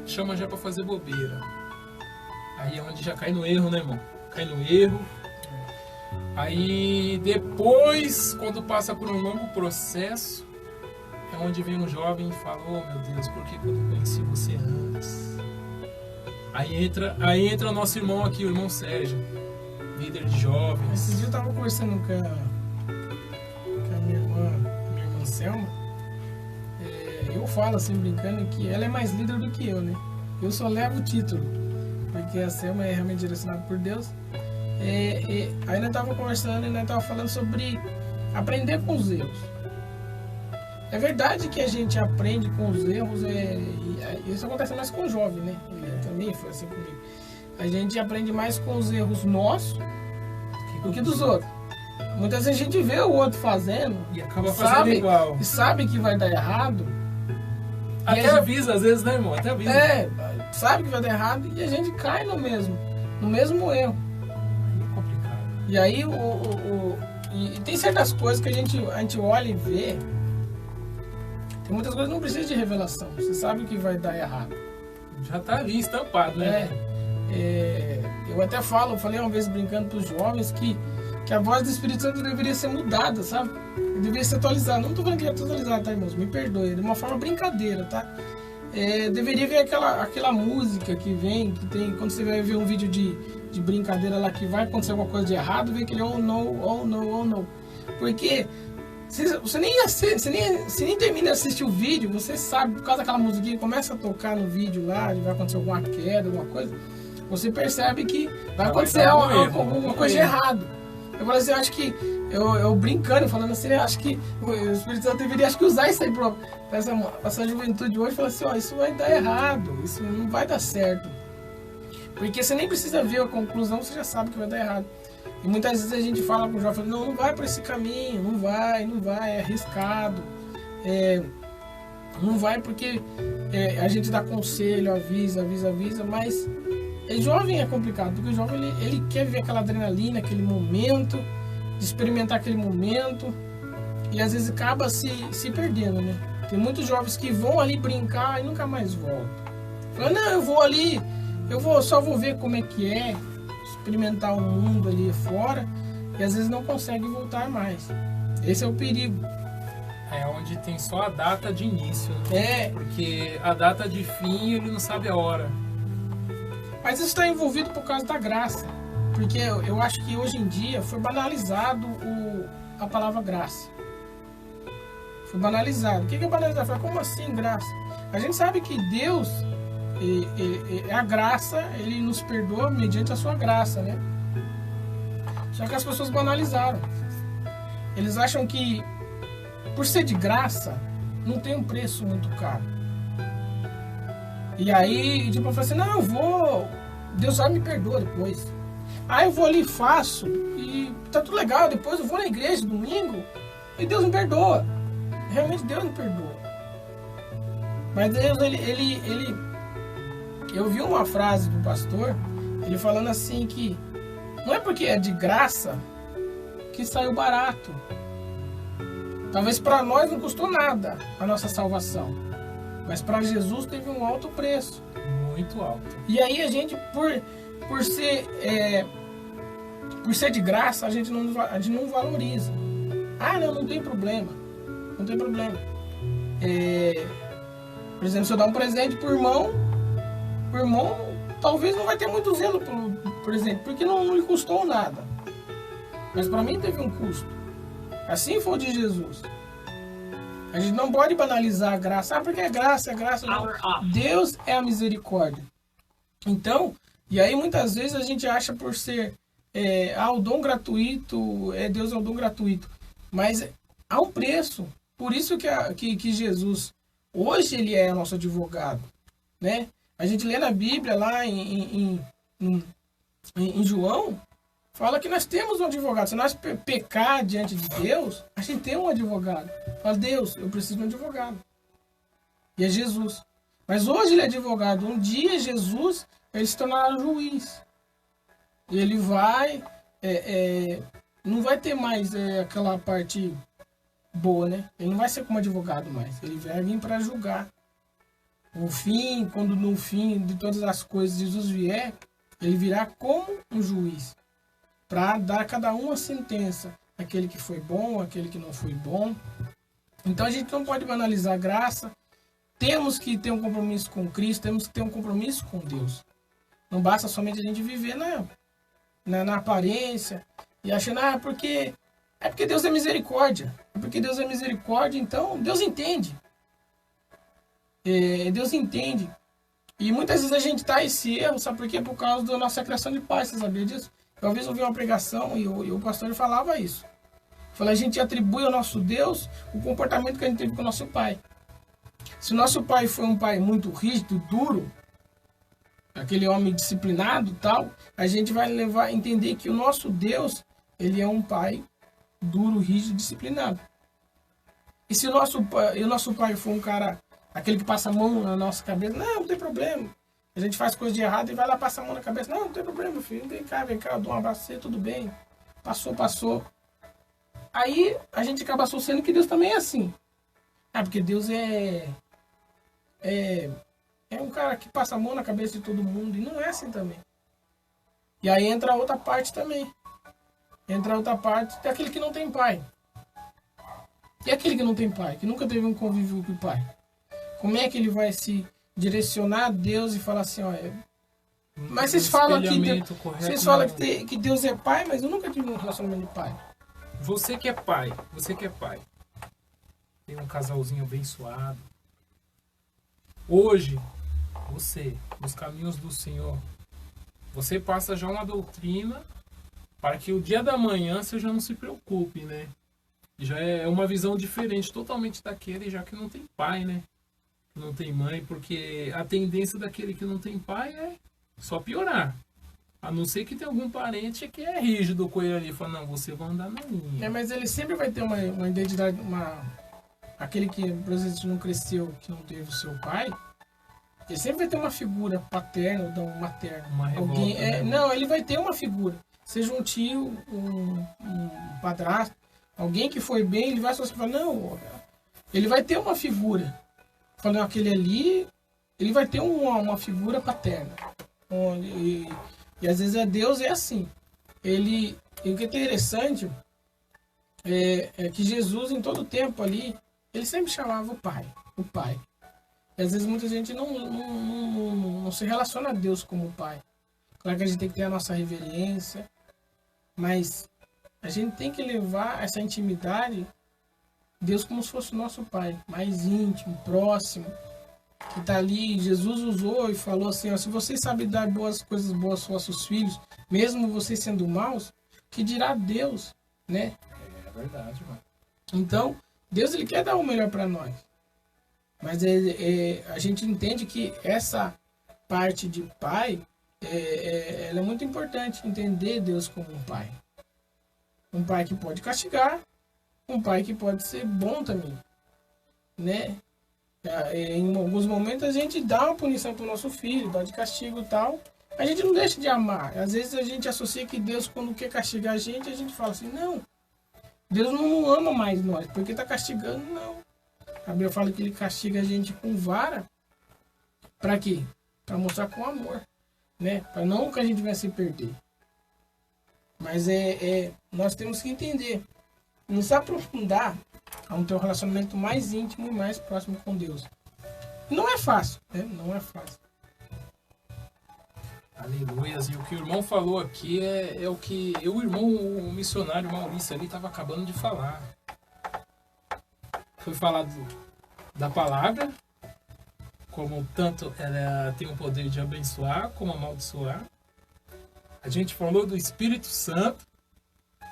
chama já pra fazer bobeira. Aí é onde já cai no erro, né, irmão? Cai no erro. Aí depois, quando passa por um longo processo, é onde vem um jovem e fala: oh meu Deus, por que eu não conheci você antes? Aí entra o nosso irmão aqui, o irmão Sérgio, líder de jovens. Esse dia eu tava conversando com a minha irmã Selma. Eu falo assim, brincando, que ela é mais líder do que eu, né? Eu só levo o título, porque a Selma é realmente direcionada por Deus. Aí nós tava conversando e nós tava falando sobre aprender com os erros. É verdade que a gente aprende com os erros, isso acontece mais com o jovem, né? Também foi assim comigo. A gente aprende mais com os erros nossos do que dos outros. Muitas vezes a gente vê o outro fazendo e acaba fazendo igual. E sabe que vai dar errado. Até avisa, às vezes, né, irmão? Até avisa. Sabe que vai dar errado e a gente cai no mesmo erro. Aí é complicado. E aí, e tem certas coisas que a gente olha e vê. Tem muitas coisas que não precisa de revelação. Você sabe que vai dar errado. Já tá ali estampado, né? Eu até falei uma vez brincando para os jovens que a voz do Espírito Santo deveria ser mudada, sabe? Deveria ser atualizada. Não estou falando que é atualizada, tá, irmãos? Me perdoe. De uma forma brincadeira, tá? Deveria ver aquela música que vem, que tem, quando você vai ver um vídeo de brincadeira lá que vai acontecer alguma coisa de errado, vem aquele oh no, oh no, oh no. Porque você nem termina de assistir o vídeo, você sabe, por causa daquela musiquinha, começa a tocar no vídeo lá, vai acontecer alguma queda, alguma coisa, você percebe que vai acontecer alguma coisa de errado. Eu falei assim, eu acho que, eu brincando, falando assim, eu acho que o Espírito Santo deveria usar isso aí pra essa juventude hoje, falar assim, isso vai dar errado, isso não vai dar certo. Porque você nem precisa ver a conclusão, você já sabe que vai dar errado. E muitas vezes a gente fala com o jovem, não vai por esse caminho, não vai, é arriscado. Não vai porque a gente dá conselho, avisa, mas jovem é complicado, porque o jovem ele quer ver aquela adrenalina, aquele momento, de experimentar aquele momento, e às vezes acaba se perdendo, né? Tem muitos jovens que vão ali brincar e nunca mais voltam. Fala, não, eu vou ali, só vou ver como é que é, experimentar o mundo ali fora, e às vezes não consegue voltar mais. Esse é o perigo. É onde tem só a data de início, né? Porque a data de fim ele não sabe a hora. Mas isso está envolvido por causa da graça. Porque eu acho que hoje em dia foi banalizado a palavra graça. Foi banalizado. O que é banalizado? Como assim graça? A gente sabe que Deus, a graça, Ele nos perdoa mediante a sua graça, né? Só que as pessoas banalizaram. Eles acham que, por ser de graça, não tem um preço muito caro. E aí, tipo, eu falei assim, não, Deus vai me perdoar depois. Aí eu vou ali e faço, e tá tudo legal, depois eu vou na igreja domingo, e Deus me perdoa. Realmente Deus me perdoa. Mas Deus, eu vi uma frase do pastor, ele falando assim que não é porque é de graça que saiu barato. Talvez para nós não custou nada a nossa salvação, mas para Jesus teve um alto preço. Muito alto. E aí a gente, por ser de graça, a gente não valoriza. Não tem problema. Não tem problema. Por exemplo, se eu dar um presente pro irmão talvez não vai ter muito zelo pelo presente, porque não lhe custou nada. Mas para mim teve um custo. Assim foi o de Jesus. A gente não pode banalizar a graça. Ah, porque é graça, é graça. Não. Deus é a misericórdia. Então, e aí muitas vezes a gente acha por ser o dom gratuito, Deus é o dom gratuito. Mas há um preço. Por isso que Jesus, hoje ele é nosso advogado. Né? A gente lê na Bíblia, lá em João, fala que nós temos um advogado. Se nós pecar diante de Deus, a gente tem um advogado. Fala, Deus, eu preciso de um advogado. E é Jesus. Mas hoje ele é advogado. Um dia Jesus, ele se tornará juiz. E ele vai... não vai ter mais aquela parte boa, né? Ele não vai ser como advogado mais. Ele vai vir para julgar. Quando no fim de todas as coisas Jesus vier, ele virá como um juiz. Para dar a cada um a sentença. Aquele que foi bom, aquele que não foi bom. Então a gente não pode banalizar a graça. Temos que ter um compromisso com Cristo, temos que ter um compromisso com Deus. Não basta somente a gente viver na aparência e achando, porque Deus é misericórdia. É porque Deus é misericórdia, então Deus entende. Deus entende. E muitas vezes a gente tá esse erro, sabe por quê? Por causa da nossa criação de paz, você sabia disso? Eu, uma vez ouvi uma pregação e o pastor falava isso. Falei, a gente atribui ao nosso Deus o comportamento que a gente teve com o nosso pai. Se o nosso pai foi um pai muito rígido, duro, aquele homem disciplinado tal, a gente vai levar a entender que o nosso Deus, ele é um pai duro, rígido, disciplinado. E se o nosso pai for um cara, aquele que passa a mão na nossa cabeça, não tem problema. A gente faz coisa de errado e vai lá passar a mão na cabeça. Não tem problema, filho. Vem cá, eu dou um abraço, tudo bem. Passou. Aí a gente acaba associando que Deus também é assim. Porque Deus é um cara que passa a mão na cabeça de todo mundo. E não é assim também. E aí entra a outra parte também. Entra a outra parte daquele que não tem pai. E aquele que não tem pai, que nunca teve um convívio com o pai. Como é que ele vai se direcionar a Deus e falar assim, mas vocês falam que Deus é pai, mas eu nunca tive um relacionamento de pai. Você que é pai, tem um casalzinho abençoado. Hoje, você, nos caminhos do Senhor, você passa já uma doutrina para que o dia da manhã você já não se preocupe, né? Já é uma visão diferente, totalmente daquele já que não tem pai, né? Não tem mãe, porque a tendência daquele que não tem pai é só piorar. A não ser que tenha algum parente que é rígido com ele ali, fala, não, você vai andar na linha. Mas ele sempre vai ter uma identidade, aquele que, por exemplo, não cresceu, que não teve o seu pai, ele sempre vai ter uma figura paterna ou materna. Alguém, não, ele vai ter uma figura. Seja um tio, um padrasto, alguém que foi bem, ele vai só falar, não, ele vai ter uma figura. Falando aquele ali, ele vai ter uma figura paterna. E às vezes Deus é assim. E o que é interessante é que Jesus, em todo o tempo ali, ele sempre chamava o Pai. E às vezes muita gente não se relaciona a Deus como Pai. Claro que a gente tem que ter a nossa reverência, mas a gente tem que levar essa intimidade Deus como se fosse o nosso Pai, mais íntimo, próximo, que está ali. Jesus usou e falou assim, se vocês sabem dar coisas boas aos vossos filhos, mesmo vocês sendo maus, que dirá Deus, né? É verdade, mano. Então, Deus ele quer dar o melhor para nós. Mas a gente entende que essa parte de pai, ela é muito importante, entender Deus como um pai. Um pai que pode castigar, um pai que pode ser bom também, né? Em alguns momentos a gente dá uma punição para o nosso filho, dá de castigo e tal. A gente não deixa de amar. Às vezes a gente associa que Deus, quando quer castigar a gente fala assim, não, Deus não ama mais nós, porque está castigando, não. A Bíblia fala que ele castiga a gente com vara, para quê? Para mostrar com amor, né? Para não que a gente venha se perder. Mas nós temos que entender, nos aprofundar a ter um relacionamento mais íntimo e mais próximo com Deus. Não é fácil, né? Não é fácil. Aleluias. E o que o irmão falou aqui é o que o missionário Maurício ali estava acabando de falar. foi falado da palavra, como tanto ela tem o poder de abençoar como amaldiçoar. A gente falou do Espírito Santo.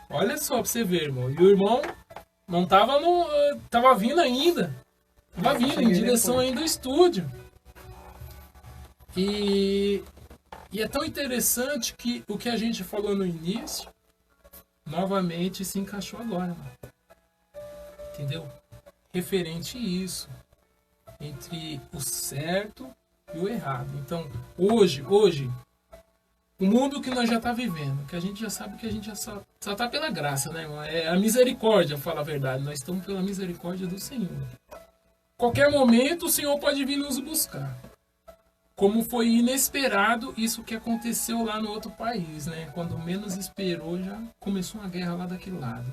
Olha só pra você ver, irmão. E o irmão não tava tava vindo ainda. Tava vindo em direção ainda ao estúdio. E é tão interessante que o que a gente falou no início novamente se encaixou agora, mano. Entendeu? Referente a isso. Entre o certo e o errado. Então, hoje, o mundo que nós já tá vivendo, que a gente já sabe que a gente já só tá pela graça, né, irmão? É a misericórdia, fala a verdade. Nós estamos pela misericórdia do Senhor. Qualquer momento o Senhor pode vir nos buscar. Como foi inesperado isso que aconteceu lá no outro país, né? Quando menos esperou, já começou uma guerra lá daquele lado.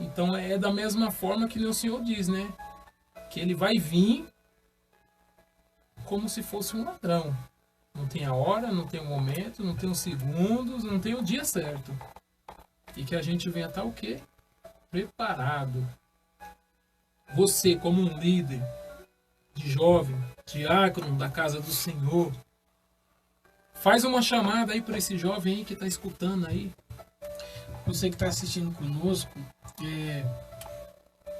Então é da mesma forma que o Senhor diz, né? Que ele vai vir como se fosse um ladrão. Não tem a hora, não tem o momento, não tem os segundos, não tem o dia certo. E que a gente venha estar o quê? Preparado. Você, como um líder de jovem, diácono da casa do Senhor, faz uma chamada aí para esse jovem aí que está escutando aí. Você que está assistindo conosco,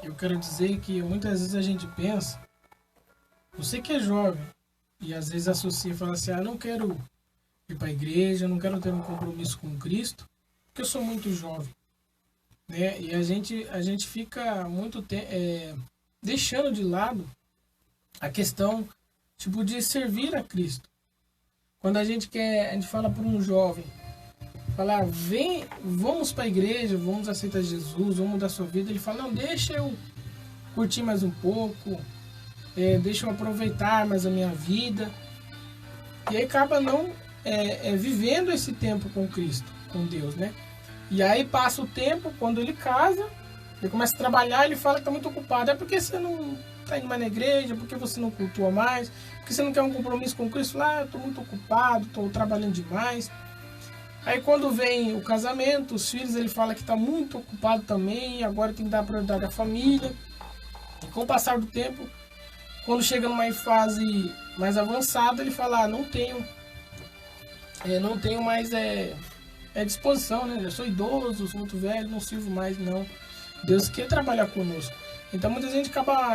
eu quero dizer que muitas vezes a gente pensa, você que é jovem, e às vezes associa e fala assim, não quero ir para a igreja, não quero ter um compromisso com Cristo, porque eu sou muito jovem. Né? E a gente fica muito deixando de lado a questão tipo de servir a Cristo. Quando a gente fala para um jovem, falar, vamos para a igreja, vamos aceitar Jesus, vamos mudar sua vida, ele fala, não, deixa eu curtir mais um pouco, deixa eu aproveitar mais a minha vida. E aí acaba não vivendo esse tempo com Cristo, com Deus, né? E aí passa o tempo, quando ele casa, ele começa a trabalhar, ele fala que está muito ocupado. É porque você não está indo mais na igreja, porque você não cultua mais, porque você não quer um compromisso com Cristo. Lá, eu estou muito ocupado, estou trabalhando demais. Aí quando vem o casamento, os filhos, ele fala que está muito ocupado também, agora tem que dar prioridade à família. E com o passar do tempo, quando chega numa fase mais avançada, ele fala, não tenho mais disposição, né? Eu sou idoso, sou muito velho, não sirvo mais, não. Deus quer trabalhar conosco. Então muita gente acaba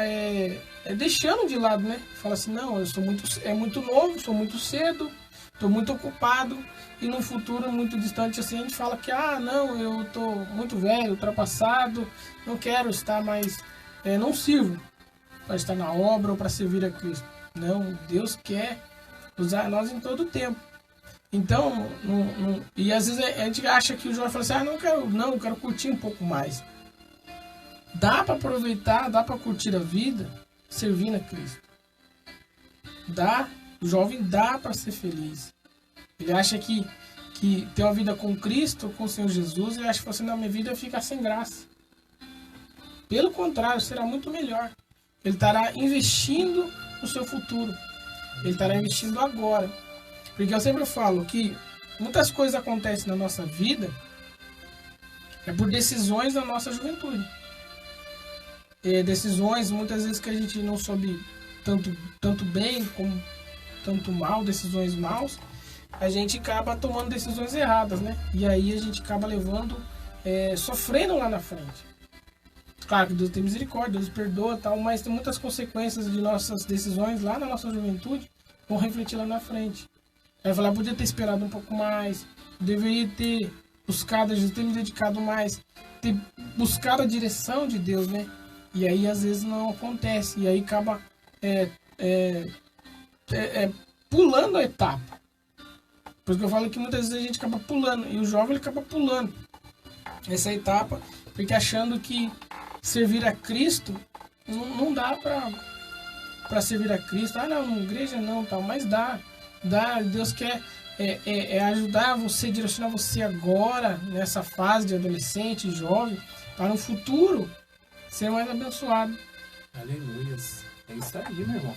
deixando de lado, né? Fala assim, não, eu sou muito novo, sou muito cedo, estou muito ocupado, e num futuro muito distante assim a gente fala que, não, eu estou muito velho, ultrapassado, não quero estar mais, não sirvo para estar na obra ou para servir a Cristo. Não, Deus quer usar nós em todo o tempo. Então, e às vezes a gente acha que o jovem fala assim, eu quero curtir um pouco mais. Dá para aproveitar, dá para curtir a vida servindo a Cristo. O jovem dá para ser feliz. Ele acha que ter uma vida com Cristo, com o Senhor Jesus, ele acha que assim, minha vida fica sem graça. Pelo contrário, será muito melhor. Ele estará investindo no seu futuro. Ele estará investindo agora. Porque eu sempre falo que muitas coisas acontecem na nossa vida por decisões da nossa juventude. Decisões, muitas vezes, que a gente não soube tanto bem como tanto mal, decisões maus, a gente acaba tomando decisões erradas, né? E aí a gente acaba sofrendo lá na frente. Claro que Deus tem misericórdia, Deus perdoa, tal, mas tem muitas consequências de nossas decisões lá na nossa juventude, vão refletir lá na frente. Aí falar, podia ter esperado um pouco mais, deveria ter buscado, ter me dedicado mais, ter buscado a direção de Deus, né? E aí às vezes não acontece, e aí acaba pulando a etapa. Por isso que eu falo que muitas vezes a gente acaba pulando, e o jovem ele acaba pulando essa etapa, porque achando que servir a Cristo não dá para servir a Cristo. Não, igreja não, tal, mas dá. Deus quer ajudar você, direcionar você agora, nessa fase de adolescente, jovem, para no futuro ser mais abençoado. Aleluia. É isso aí, meu irmão.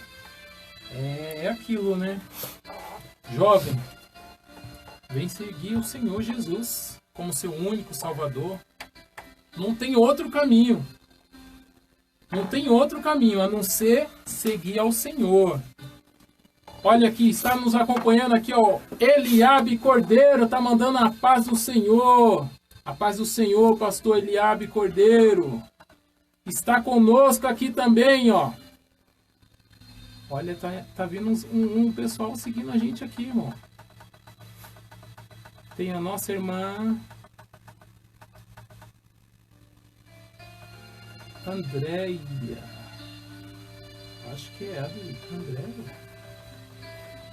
É aquilo, né? Jovem, vem seguir o Senhor Jesus como seu único Salvador. Não tem outro caminho. Não tem outro caminho a não ser seguir ao Senhor. Olha aqui, está nos acompanhando aqui, ó. Eliabe Cordeiro tá mandando a paz do Senhor. A paz do Senhor, pastor Eliabe Cordeiro. Está conosco aqui também, ó. Olha, tá vindo um pessoal seguindo a gente aqui, irmão. Tem a nossa irmã Andréia. Acho que é a Andréia.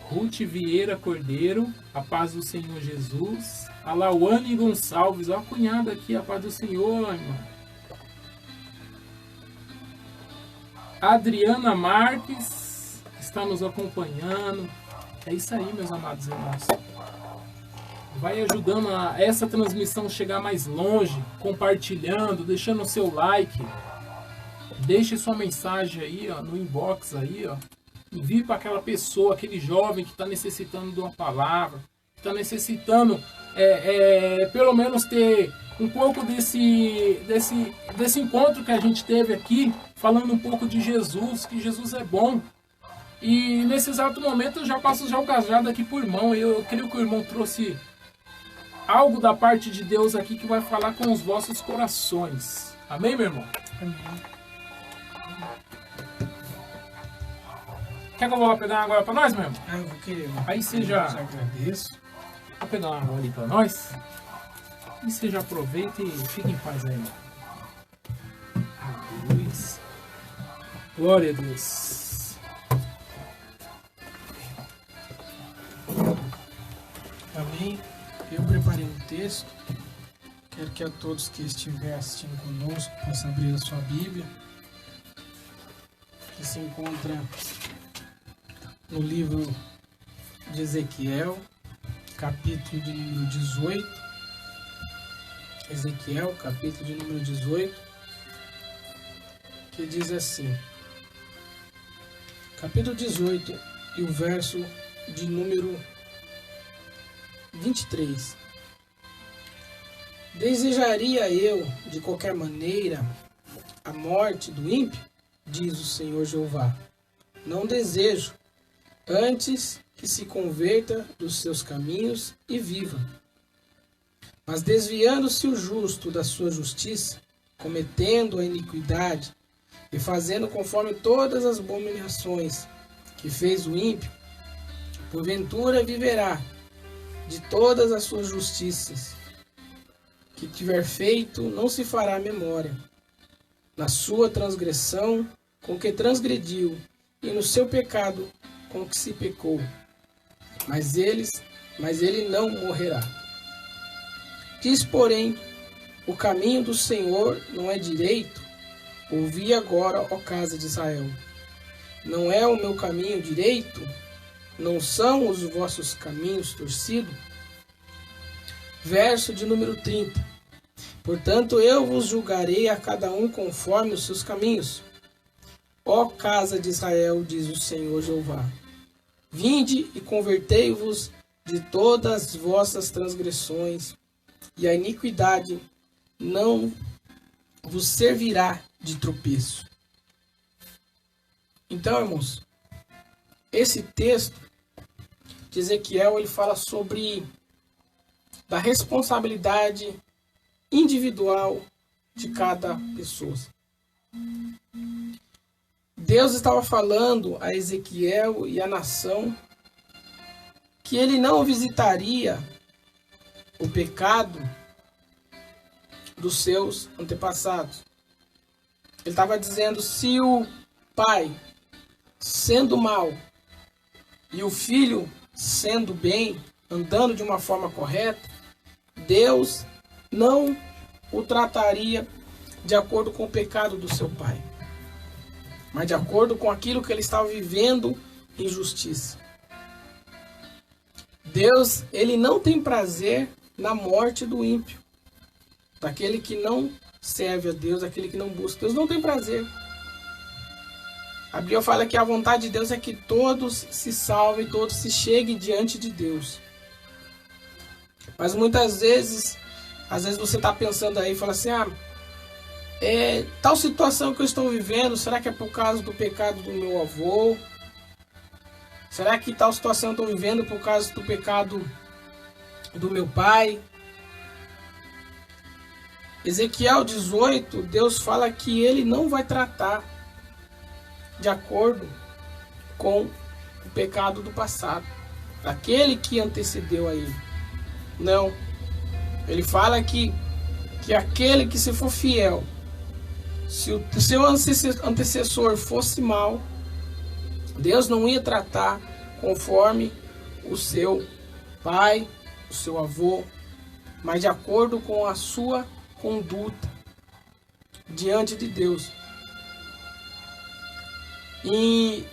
Ruth Vieira Cordeiro, a paz do Senhor Jesus. A Lauane Gonçalves, ó, a cunhada aqui, a paz do Senhor, irmão. Adriana Marques está nos acompanhando. É isso aí, meus amados irmãos. Vai ajudando a essa transmissão chegar mais longe, compartilhando, deixando o seu like. Deixe sua mensagem aí, ó, no inbox aí, ó. Envie para aquela pessoa, aquele jovem que está necessitando de uma palavra, que está necessitando, pelo menos ter um pouco desse encontro que a gente teve aqui, falando um pouco de Jesus, que Jesus é bom. E nesse exato momento eu já passo já o cajado aqui pro irmão. Eu creio que o irmão trouxe algo da parte de Deus aqui que vai falar com os vossos corações. Amém, meu irmão? Amém. Quer que eu vou lá pegar uma agora pra nós, meu irmão? Eu vou querer. Aí você já... Eu agradeço. Vou pegar uma água ali pra nós. E você já aproveita e fica em paz aí, irmão. Deus. Glória a Deus. Amém. Eu preparei um texto. Quero que a todos que estiverem assistindo conosco possam abrir a sua Bíblia, que se encontra no livro de Ezequiel, capítulo de número 18. Ezequiel, capítulo de número 18, que diz assim, capítulo 18 e o verso de número 23. Desejaria eu, de qualquer maneira, a morte do ímpio? Diz o Senhor Jeová. Não desejo, antes que se converta dos seus caminhos e viva. Mas desviando-se o justo da sua justiça, cometendo a iniquidade e fazendo conforme todas as abominações que fez o ímpio, porventura viverá de todas as suas justiças que tiver feito, não se fará memória. Na sua transgressão com que transgrediu, e no seu pecado com que se pecou. Mas ele não morrerá. Diz, porém, o caminho do Senhor não é direito. Ouvi agora, ó casa de Israel. Não é o meu caminho direito? Não são os vossos caminhos torcidos? Verso de número 30. Portanto, eu vos julgarei a cada um conforme os seus caminhos. Ó casa de Israel, diz o Senhor Jeová. Vinde e convertei-vos de todas as vossas transgressões, e a iniquidade não vos servirá de tropeço. Então, irmãos, esse texto de Ezequiel, ele fala sobre da responsabilidade individual de cada pessoa. Deus estava falando a Ezequiel e a nação que ele não visitaria o pecado dos seus antepassados. Ele estava dizendo, se o pai sendo mal e o filho sendo bem, andando de uma forma correta, Deus não o trataria de acordo com o pecado do seu pai, mas de acordo com aquilo que ele estava vivendo em justiça. Deus, ele não tem prazer na morte do ímpio, daquele que não serve a Deus, daquele que não busca. Deus não tem prazer. A Bíblia fala que a vontade de Deus é que todos se salvem, todos se cheguem diante de Deus. Mas muitas vezes, às vezes você está pensando aí e fala assim, tal situação que eu estou vivendo, será que é por causa do pecado do meu avô? Será que tal situação eu estou vivendo por causa do pecado do meu pai? Ezequiel 18, Deus fala que ele não vai tratar de acordo com o pecado do passado, daquele que antecedeu a ele. Não. Ele fala que aquele que se for fiel, se o seu antecessor fosse mau, Deus não ia tratar conforme o seu pai, o seu avô, mas de acordo com a sua conduta diante de Deus. Em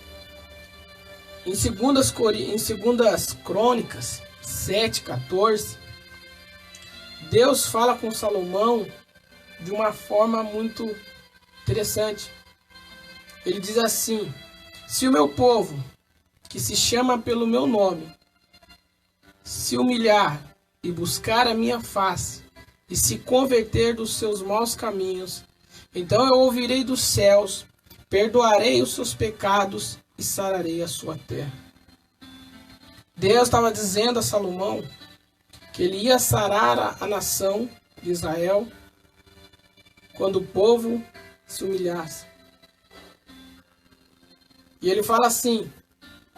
2 Crônicas 7:14, Deus fala com Salomão de uma forma muito interessante. Ele diz assim: se o meu povo, que se chama pelo meu nome, se humilhar e buscar a minha face, e se converter dos seus maus caminhos, então eu ouvirei dos céus, perdoarei os seus pecados e sararei a sua terra. Deus estava dizendo a Salomão que ele ia sarar a nação de Israel quando o povo se humilhasse. E ele fala assim: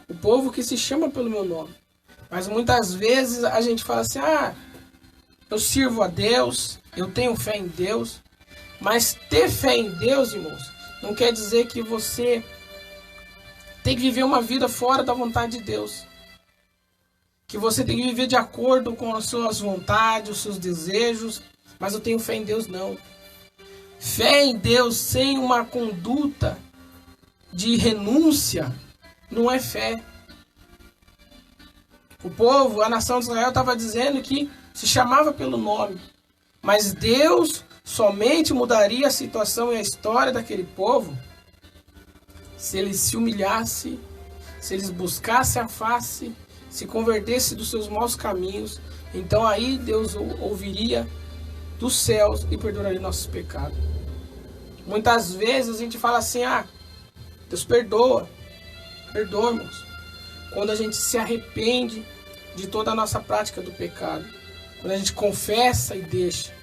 o povo que se chama pelo meu nome. Mas muitas vezes a gente fala assim: eu sirvo a Deus, eu tenho fé em Deus. Mas ter fé em Deus, irmãos, não quer dizer que você tem que viver uma vida fora da vontade de Deus. Que você tem que viver de acordo com as suas vontades, os seus desejos. Mas eu tenho fé em Deus, não. Fé em Deus sem uma conduta de renúncia não é fé. O povo, a nação de Israel estava dizendo que se chamava pelo nome. Mas Deus somente mudaria a situação e a história daquele povo se eles se humilhassem, se eles buscassem a face, se convertessem dos seus maus caminhos. Então aí Deus ouviria dos céus e perdoaria nossos pecados. Muitas vezes a gente fala assim: Deus perdoa. Perdoa, irmãos. Quando a gente se arrepende de toda a nossa prática do pecado. Quando a gente confessa e deixa.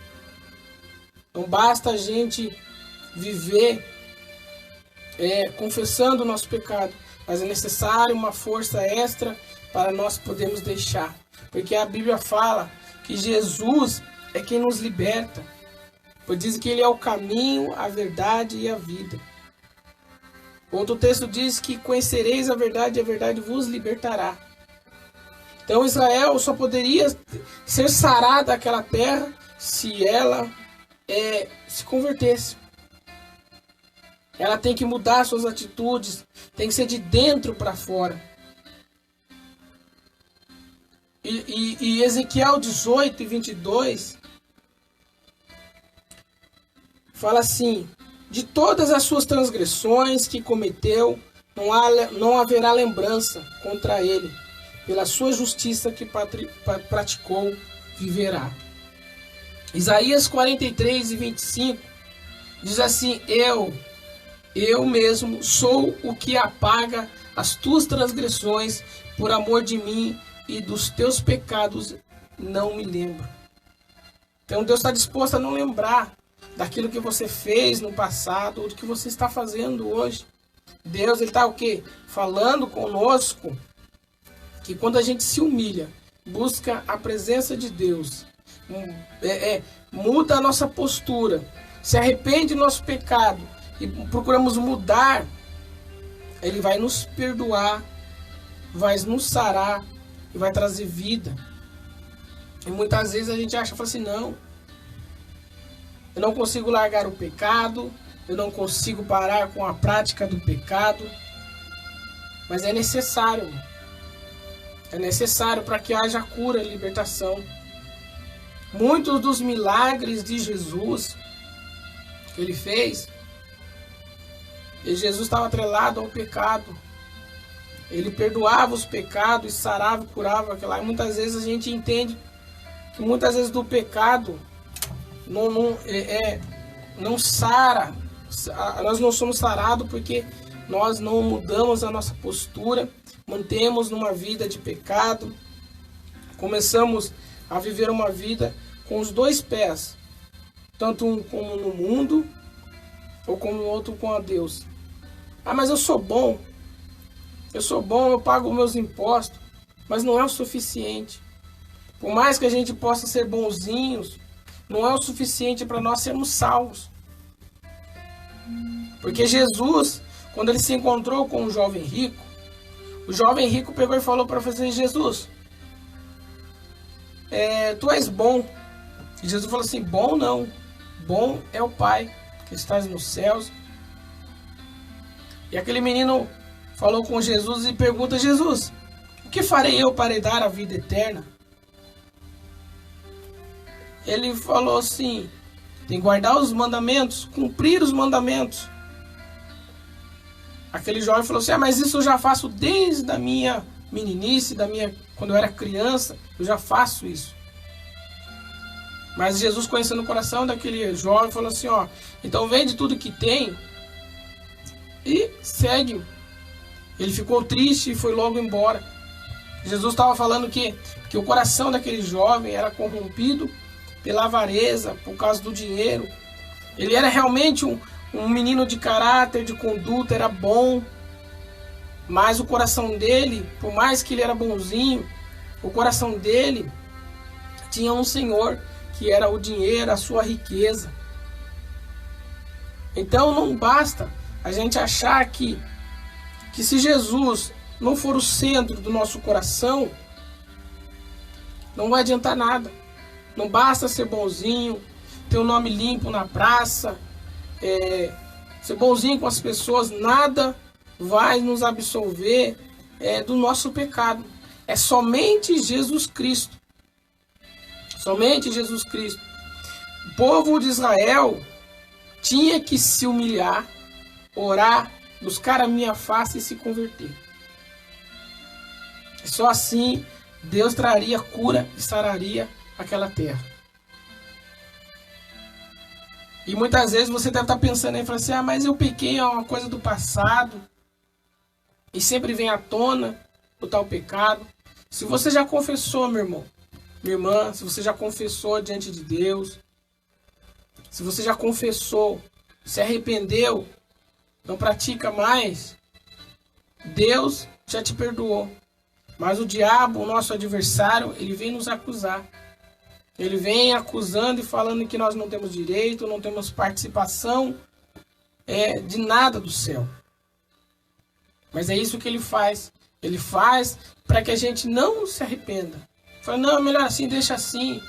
Não basta a gente viver confessando o nosso pecado, mas é necessário uma força extra para nós podermos deixar. Porque a Bíblia fala que Jesus é quem nos liberta. Pois diz que Ele é o caminho, a verdade e a vida. Outro texto diz que conhecereis a verdade e a verdade vos libertará. Então Israel só poderia ser sarada daquela terra se ela se convertesse. Ela tem que mudar suas atitudes, tem que ser de dentro para fora. E Ezequiel 18:22 fala assim: de todas as suas transgressões que cometeu, não haverá lembrança contra ele. Pela sua justiça que praticou, viverá. Isaías 43:25 diz assim: eu mesmo sou o que apaga as tuas transgressões por amor de mim, e dos teus pecados não me lembro. Então Deus está disposto a não lembrar daquilo que você fez no passado ou do que você está fazendo hoje. Deus, Ele está o quê? Falando conosco que quando a gente se humilha, busca a presença de Deus, muda a nossa postura, se arrepende do nosso pecado e procuramos mudar, Ele vai nos perdoar, vai nos sarar e vai trazer vida. E muitas vezes a gente acha, fala assim: não, eu não consigo largar o pecado, eu não consigo parar com a prática do pecado. Mas é necessário. É necessário para que haja cura e libertação. Muitos dos milagres de Jesus que Ele fez, e Jesus estava atrelado ao pecado. Ele perdoava os pecados, sarava e curava aquilo lá. E muitas vezes a gente entende que muitas vezes do pecado não sara. Nós não somos sarados porque nós não mudamos a nossa postura, mantemos numa vida de pecado, começamos a viver uma vida com os dois pés, tanto um como no mundo, ou como o outro com a Deus. Ah, mas eu sou bom, eu pago meus impostos, mas não é o suficiente. Por mais que a gente possa ser bonzinhos, não é o suficiente para nós sermos salvos. Porque Jesus, quando ele se encontrou com o jovem rico pegou e falou para fazer: Jesus, tu és bom. E Jesus falou assim: bom não, bom é o Pai que estás nos céus. E aquele menino falou com Jesus e pergunta: Jesus, o que farei eu para dar a vida eterna? Ele falou assim: tem que guardar os mandamentos, cumprir os mandamentos. Aquele jovem falou assim: mas isso eu já faço desde a minha meninice, quando eu era criança, eu já faço isso. Mas Jesus, conhecendo o coração daquele jovem, falou assim: então vende tudo que tem e segue. Ele ficou triste e foi logo embora. Jesus estava falando que o coração daquele jovem era corrompido pela avareza, por causa do dinheiro. Ele era realmente um menino de caráter, de conduta, era bom, mas o coração dele, por mais que ele era bonzinho, o coração dele tinha um senhor, que era o dinheiro, a sua riqueza. Então não basta a gente achar que se Jesus não for o centro do nosso coração, não vai adiantar nada. Não basta ser bonzinho, ter o nome limpo na praça, ser bonzinho com as pessoas, nada vai nos absolver do nosso pecado. É somente Jesus Cristo. Somente Jesus Cristo. O povo de Israel tinha que se humilhar, orar, buscar a minha face e se converter. E só assim Deus traria cura e sararia aquela terra. E muitas vezes você deve estar pensando aí, falando assim: mas eu pequei, é uma coisa do passado. E sempre vem à tona o tal pecado. Se você já confessou, meu irmão, minha irmã, se você já confessou diante de Deus, se você já confessou, se arrependeu, não pratica mais, Deus já te perdoou. Mas o diabo, o nosso adversário, ele vem nos acusar. Ele vem acusando e falando que nós não temos direito, não temos participação de nada do céu. Mas é isso que ele faz. Ele faz para que a gente não se arrependa. Fala: não, melhor assim, deixa assim.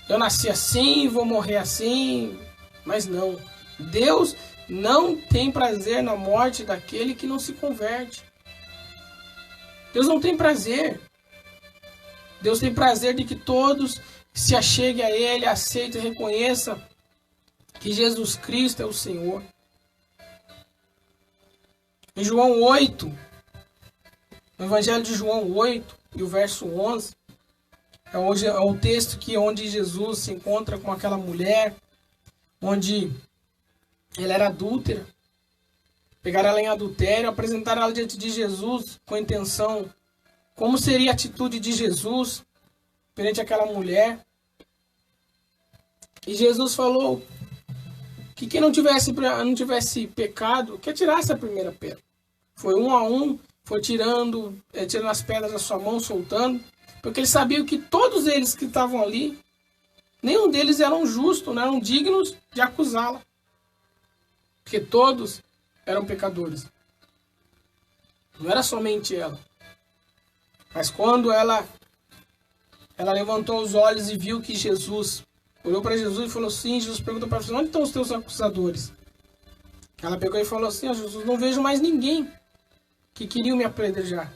Eu nasci assim, vou morrer assim. Mas não. Deus não tem prazer na morte daquele que não se converte. Deus não tem prazer. Deus tem prazer de que todos se acheguem a Ele, aceitem e reconheçam que Jesus Cristo é o Senhor. Em João 8, no Evangelho de João 8 e o verso 11, é o texto onde Jesus se encontra com aquela mulher, onde ela era adúltera. Pegaram ela em adultério, apresentaram ela diante de Jesus com a intenção, como seria a atitude de Jesus perante aquela mulher. E Jesus falou que quem não tivesse pecado, que atirasse a primeira pedra. Foi um a um, foi tirando as pedras da sua mão, soltando, porque ele sabia que todos eles que estavam ali, nenhum deles eram justos, não eram dignos de acusá-la. Porque todos eram pecadores. Não era somente ela. Mas quando ela levantou os olhos e viu que Jesus olhou para Jesus e falou assim, Jesus perguntou para ela: onde estão os teus acusadores? Ela pegou e falou assim: Jesus, não vejo mais ninguém que queriam me apedrejar.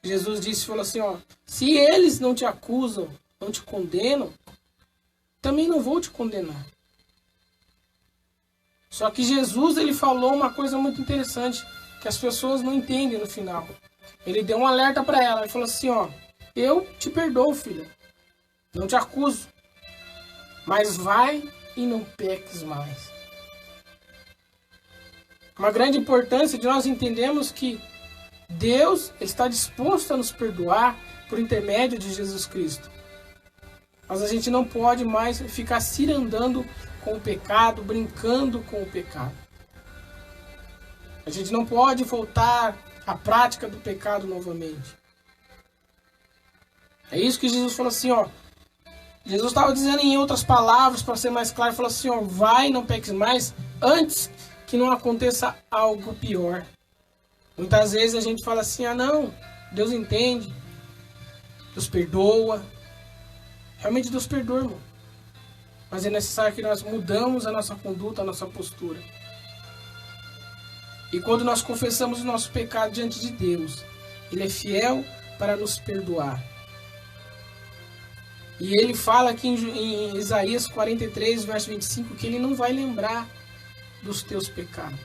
Jesus disse, falou assim: se eles não te acusam, não te condenam, também não vou te condenar. Só que Jesus, ele falou uma coisa muito interessante, que as pessoas não entendem no final. Ele deu um alerta para ela, ele falou assim: eu te perdoo, filha, não te acuso, mas vai e não peques mais. Uma grande importância de nós entendermos que Deus está disposto a nos perdoar por intermédio de Jesus Cristo. Mas a gente não pode mais ficar cirandando com o pecado, brincando com o pecado. A gente não pode voltar à prática do pecado novamente. É isso que Jesus falou assim, ó. Jesus estava dizendo em outras palavras, para ser mais claro, falou assim, ó, vai, não peques mais, antes que não aconteça algo pior. Muitas vezes a gente fala assim, ah não, Deus entende, Deus perdoa. Realmente Deus perdoa, irmão. Mas é necessário que nós mudamos a nossa conduta, a nossa postura. E quando nós confessamos o nosso pecado diante de Deus, Ele é fiel para nos perdoar. E Ele fala aqui em Isaías 43, verso 25, que Ele não vai lembrar dos teus pecados.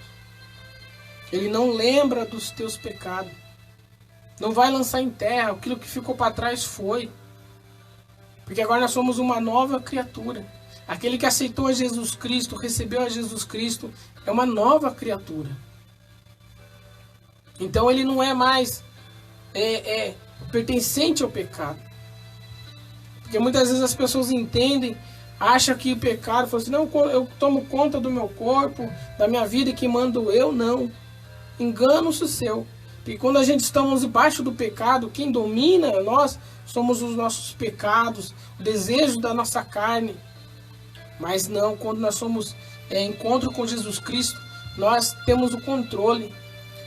Ele não lembra dos teus pecados. Não vai lançar em terra. Aquilo que ficou para trás foi. Porque agora nós somos uma nova criatura. Aquele que aceitou a Jesus Cristo, recebeu a Jesus Cristo, é uma nova criatura. Então ele não é mais pertencente ao pecado. Porque muitas vezes as pessoas entendem, acham que o pecado, falam assim, não, eu tomo conta do meu corpo, da minha vida, que mando eu, não. Engano-se seu. Porque quando a gente estamos debaixo do pecado, quem domina nós somos os nossos pecados, o desejo da nossa carne. Mas não, quando nós somos encontro com Jesus Cristo, nós temos o controle.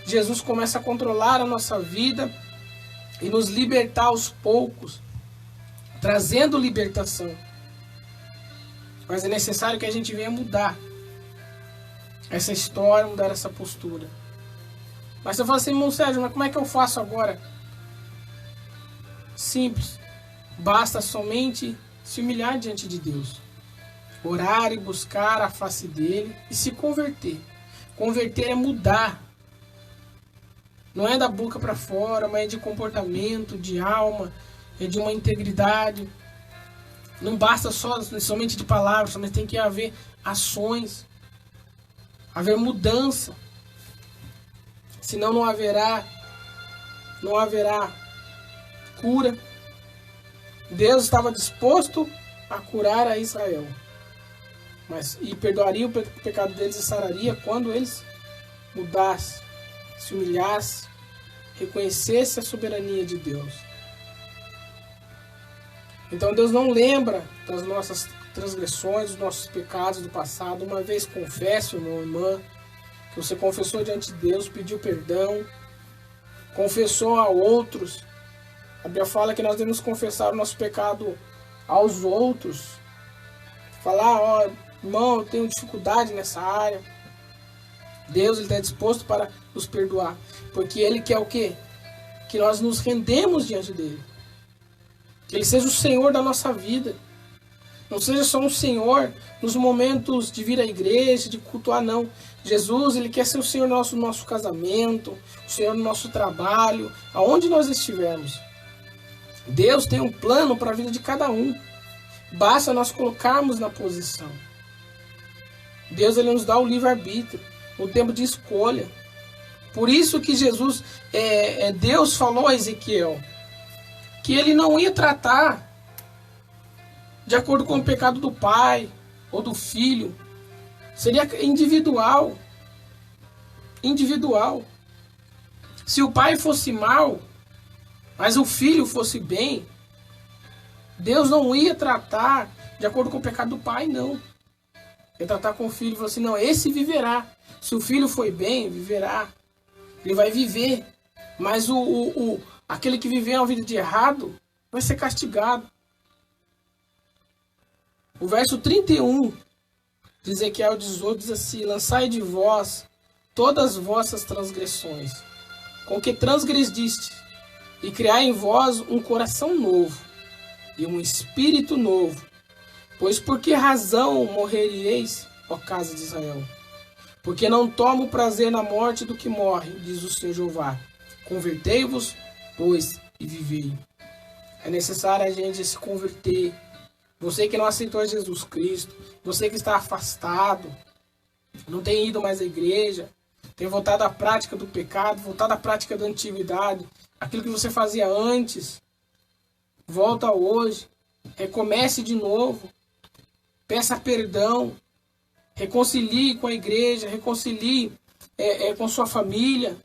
Jesus começa a controlar a nossa vida e nos libertar aos poucos, trazendo libertação. Mas é necessário que a gente venha mudar essa história, mudar essa postura. Mas você fala assim, irmão Sérgio, mas como é que eu faço agora? Simples. Basta somente se humilhar diante de Deus. Orar e buscar a face dele e se converter. Converter é mudar. Não é da boca para fora, mas é de comportamento, de alma, é de uma integridade. Não basta somente de palavras, mas tem que haver ações, haver mudança. Senão não haverá cura. Deus estava disposto a curar a Israel, e perdoaria o pecado deles e sararia quando eles mudassem, se humilhassem, reconhecessem a soberania de Deus. Então Deus não lembra das nossas transgressões, dos nossos pecados do passado. Uma vez confesse, irmão, irmã, que você confessou diante de Deus, pediu perdão, confessou a outros. A Bíblia fala que nós devemos confessar o nosso pecado aos outros. Falar, ó, irmão, eu tenho dificuldade nessa área. Deus, Ele está disposto para nos perdoar. Porque Ele quer o quê? Que nós nos rendemos diante dEle. Que Ele seja o Senhor da nossa vida. Não seja só um Senhor nos momentos de vir à igreja, de cultuar, não. Jesus, Ele quer ser o Senhor do nosso casamento, o Senhor do nosso trabalho, aonde nós estivermos. Deus tem um plano para a vida de cada um. Basta nós colocarmos na posição. Deus, Ele nos dá o livre-arbítrio, o tempo de escolha. Por isso que Jesus, Deus falou a Ezequiel que Ele não ia tratar de acordo com o pecado do pai ou do filho. Seria individual. Individual. Se o pai fosse mal, mas o filho fosse bem, Deus não ia tratar de acordo com o pecado do pai, não. Ia tratar com o filho e falar assim, não, esse viverá. Se o filho foi bem, viverá. Ele vai viver. Mas aquele que viver uma vida de errado vai ser castigado. O verso 31 de Ezequiel 18 diz assim, lançai de vós todas as vossas transgressões, com que transgrediste, e criai em vós um coração novo e um espírito novo. Pois por que razão morreríeis, ó casa de Israel? Porque não tomo prazer na morte do que morre, diz o Senhor Jeová. Convertei-vos, pois, e vivei. É necessário a gente se converter, Você que não aceitou Jesus Cristo, você que está afastado, não tem ido mais à igreja, tem voltado à prática do pecado, voltado à prática da antiguidade, aquilo que você fazia antes, volta hoje, recomece de novo, peça perdão, reconcilie com a igreja, reconcilie com sua família,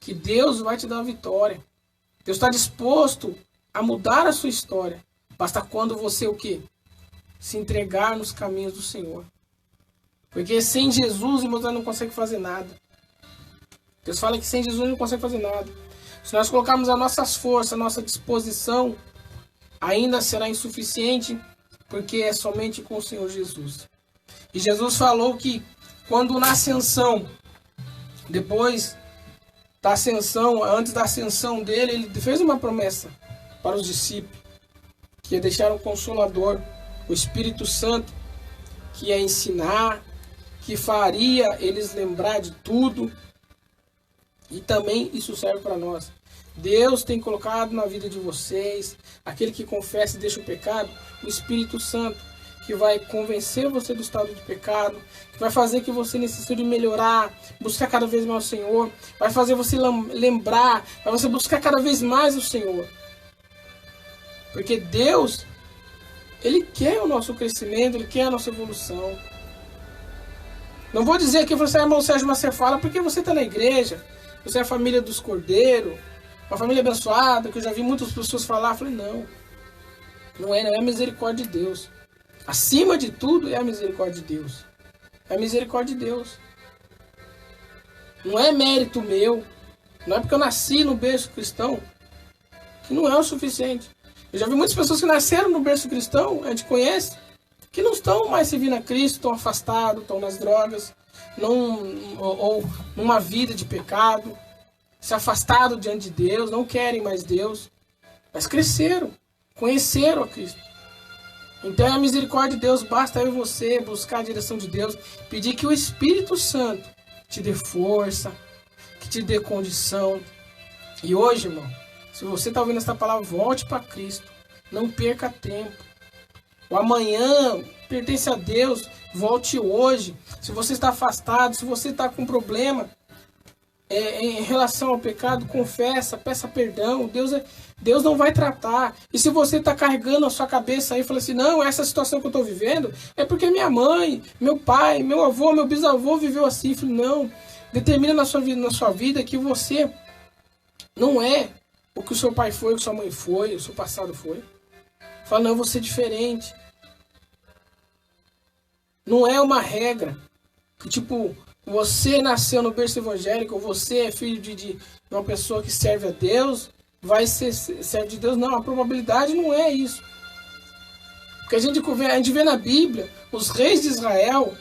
que Deus vai te dar a vitória. Deus está disposto a mudar a sua história. Basta quando você o quê? Se entregar nos caminhos do Senhor. Porque sem Jesus, irmãos, nós não conseguimos fazer nada. Deus fala que sem Jesus não consegue fazer nada. Se nós colocarmos as nossas forças, a nossa disposição, ainda será insuficiente, porque é somente com o Senhor Jesus. E Jesus falou que quando na ascensão, depois da ascensão, antes da ascensão dele, ele fez uma promessa para os discípulos, que ia deixar um Consolador, o Espírito Santo, que ia ensinar, que faria eles lembrar de tudo. E também isso serve para nós. Deus tem colocado na vida de vocês, aquele que confessa e deixa o pecado, o Espírito Santo, que vai convencer você do estado de pecado, que vai fazer que você necessite de melhorar, buscar cada vez mais o Senhor, vai fazer você lembrar, vai você buscar cada vez mais o Senhor. Porque Deus, Ele quer o nosso crescimento, Ele quer a nossa evolução. Não vou dizer que você é irmão Sérgio, mas você fala porque você está na igreja, você é a família dos Cordeiros, uma família abençoada, que eu já vi muitas pessoas falar. Eu falei, não é a misericórdia de Deus. Acima de tudo é a misericórdia de Deus. É a misericórdia de Deus. Não é mérito meu, não é porque eu nasci no berço cristão, que não é o suficiente. Eu já vi muitas pessoas que nasceram no berço cristão, a gente conhece, que não estão mais servindo a Cristo, estão afastados, estão nas drogas, ou numa vida de pecado, se afastaram diante de Deus, não querem mais Deus, mas cresceram, conheceram a Cristo. Então é a misericórdia de Deus, basta eu e você buscar a direção de Deus, pedir que o Espírito Santo te dê força, que te dê condição. E hoje, irmão, se você está ouvindo essa palavra, volte para Cristo, não perca tempo. O amanhã pertence a Deus, volte hoje. Se você está afastado, se você está com problema em relação ao pecado, confessa, peça perdão. Deus não vai tratar. E se você está carregando a sua cabeça aí e fala assim, não, essa situação que eu estou vivendo é porque minha mãe, meu pai, meu avô, meu bisavô viveu assim. Eu falei, não, determina na sua vida que você não é o que o seu pai foi, o que sua mãe foi, o seu passado foi. Fala, não, eu vou ser diferente. Não é uma regra que, tipo, você nasceu no berço evangélico, ou você é filho de uma pessoa que serve a Deus, vai ser servo de Deus. Não, a probabilidade não é isso. Porque a gente vê na Bíblia, os reis de Israel,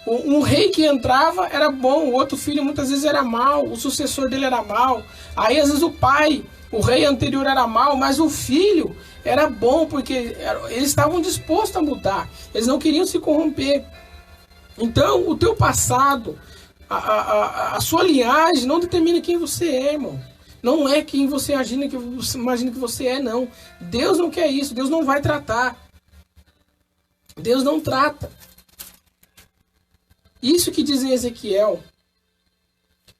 um rei que entrava era bom, o outro filho muitas vezes era mau, o sucessor dele era mau. Aí às vezes o pai, o rei anterior era mau, mas o filho era bom, porque eles estavam dispostos a mudar, eles não queriam se corromper. Então o teu passado, a sua linhagem não determina quem você é, irmão. Não é quem você imagina que você é, não. Deus não quer isso, Deus não vai tratar. Deus não trata. Isso que diz em Ezequiel.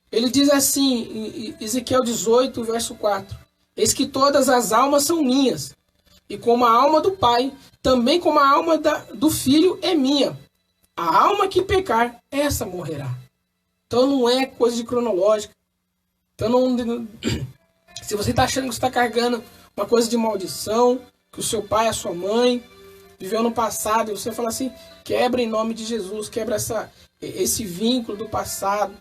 Ele diz assim, em Ezequiel 18, verso 4. Eis que todas as almas são minhas, e como a alma do Pai, também como a alma do Filho é minha. A alma que pecar, essa morrerá. Então não é coisa de cronológica. Então não, se você está achando que você está carregando uma coisa de maldição, que o seu pai, a sua mãe viveu no passado, e você fala assim, quebra em nome de Jesus, quebra esse vínculo do passado.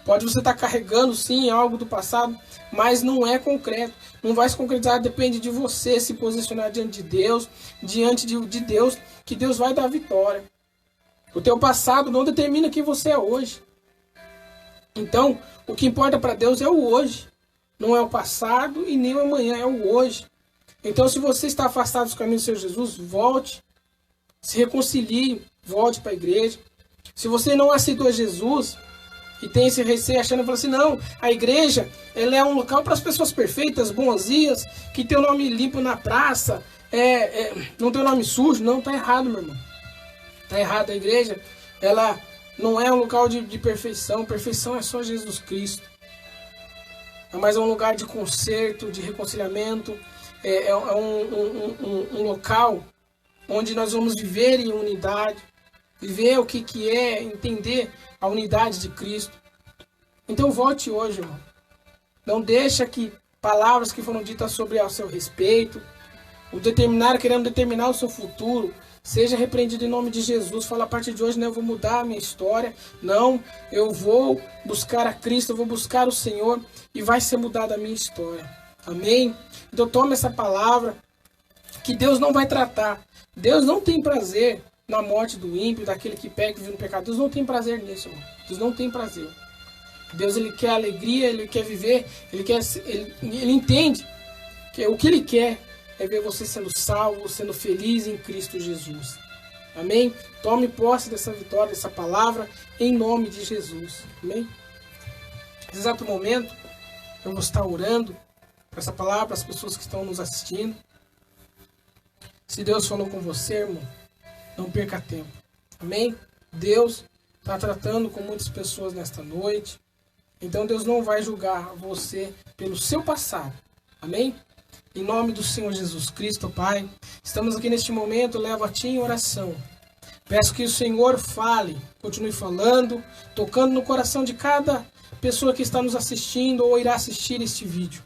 Pode você estar carregando sim algo do passado, mas não é concreto. Não vai se concretizar, depende de você se posicionar diante de Deus, de Deus, que Deus vai dar vitória. O teu passado não determina quem você é hoje. Então, o que importa para Deus é o hoje. Não é o passado e nem o amanhã, é o hoje. Então, se você está afastado dos caminhos do Senhor Jesus, volte, se reconcilie, volte para a igreja. Se você não aceitou Jesus e tem esse receio achando, fala assim, não, a igreja ela é um local para as pessoas perfeitas, bonzinhas, que tem o nome limpo na praça, não tem o nome sujo. Não, tá errado, meu irmão. Tá errado. A igreja, ela não é um local de perfeição. Perfeição é só Jesus Cristo. Mas é um lugar de conserto, de reconciliamento. É um local onde nós vamos viver em unidade. Viver o que é entender a unidade de Cristo. Então volte hoje, irmão. Não deixa que palavras que foram ditas sobre ao seu respeito, querendo determinar o seu futuro, seja repreendido em nome de Jesus. Fala, a partir de hoje, não, eu vou mudar a minha história. Não, eu vou buscar a Cristo, eu vou buscar o Senhor e vai ser mudada a minha história. Amém? Então tome essa palavra que Deus não vai tratar. Deus não tem prazer na morte do ímpio, daquele que peca e vive no pecado. Deus não tem prazer nisso, irmão. Deus não tem prazer. Deus, ele quer alegria, ele quer viver, ele entende que o que ele quer é ver você sendo salvo, sendo feliz em Cristo Jesus. Amém? Tome posse dessa vitória, dessa palavra, em nome de Jesus. Amém? Nesse exato momento, eu vou estar orando por essa palavra, as pessoas que estão nos assistindo. Se Deus falou com você, irmão, não perca tempo. Amém? Deus está tratando com muitas pessoas nesta noite. Então Deus não vai julgar você pelo seu passado. Amém? Em nome do Senhor Jesus Cristo, Pai, estamos aqui neste momento, levo a Ti em oração. Peço que o Senhor fale, continue falando, tocando no coração de cada pessoa que está nos assistindo ou irá assistir este vídeo.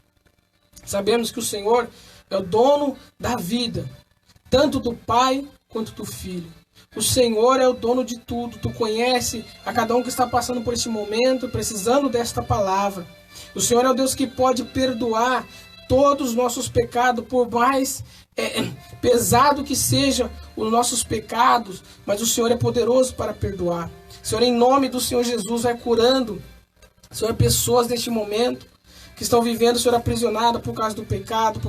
Sabemos que o Senhor é o dono da vida, tanto do Pai quanto do Filho. O Senhor é o dono de tudo. Tu conhece a cada um que está passando por este momento, precisando desta palavra. O Senhor é o Deus que pode perdoar todos os nossos pecados, por mais pesado que sejam os nossos pecados, mas o Senhor é poderoso para perdoar. Senhor, em nome do Senhor Jesus, vai curando, Senhor, pessoas neste momento que estão vivendo, Senhor, aprisionadas por causa do pecado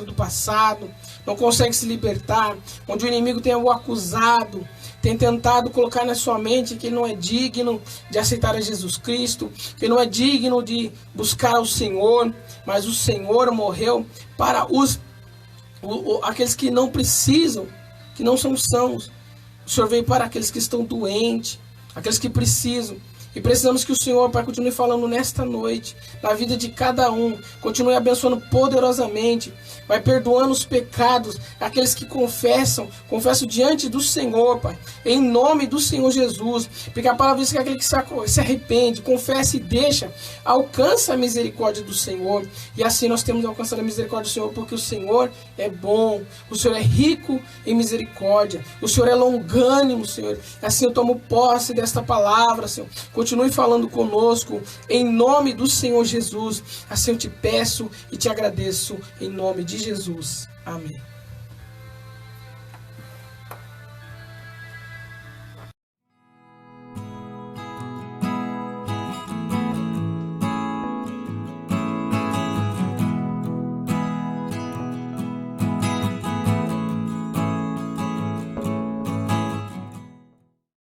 do passado, não consegue se libertar, onde o inimigo tem o acusado, tem tentado colocar na sua mente que ele não é digno de aceitar a Jesus Cristo, que ele não é digno de buscar o Senhor, mas o Senhor morreu para aqueles que não precisam, que não são sãos. O Senhor veio para aqueles que estão doentes, aqueles que precisam. E precisamos que o Senhor, Pai, continue falando nesta noite, na vida de cada um, continue abençoando poderosamente, vai perdoando os pecados, aqueles que confessam diante do Senhor, Pai, em nome do Senhor Jesus, porque a palavra diz que aquele que se arrepende, confessa e deixa, alcança a misericórdia do Senhor, e assim nós temos alcançado a misericórdia do Senhor, porque o Senhor é bom, o Senhor é rico em misericórdia, o Senhor é longânimo, Senhor, assim eu tomo posse desta palavra, Senhor. Continue falando conosco, em nome do Senhor Jesus. Assim eu te peço e te agradeço, em nome de Jesus. Amém.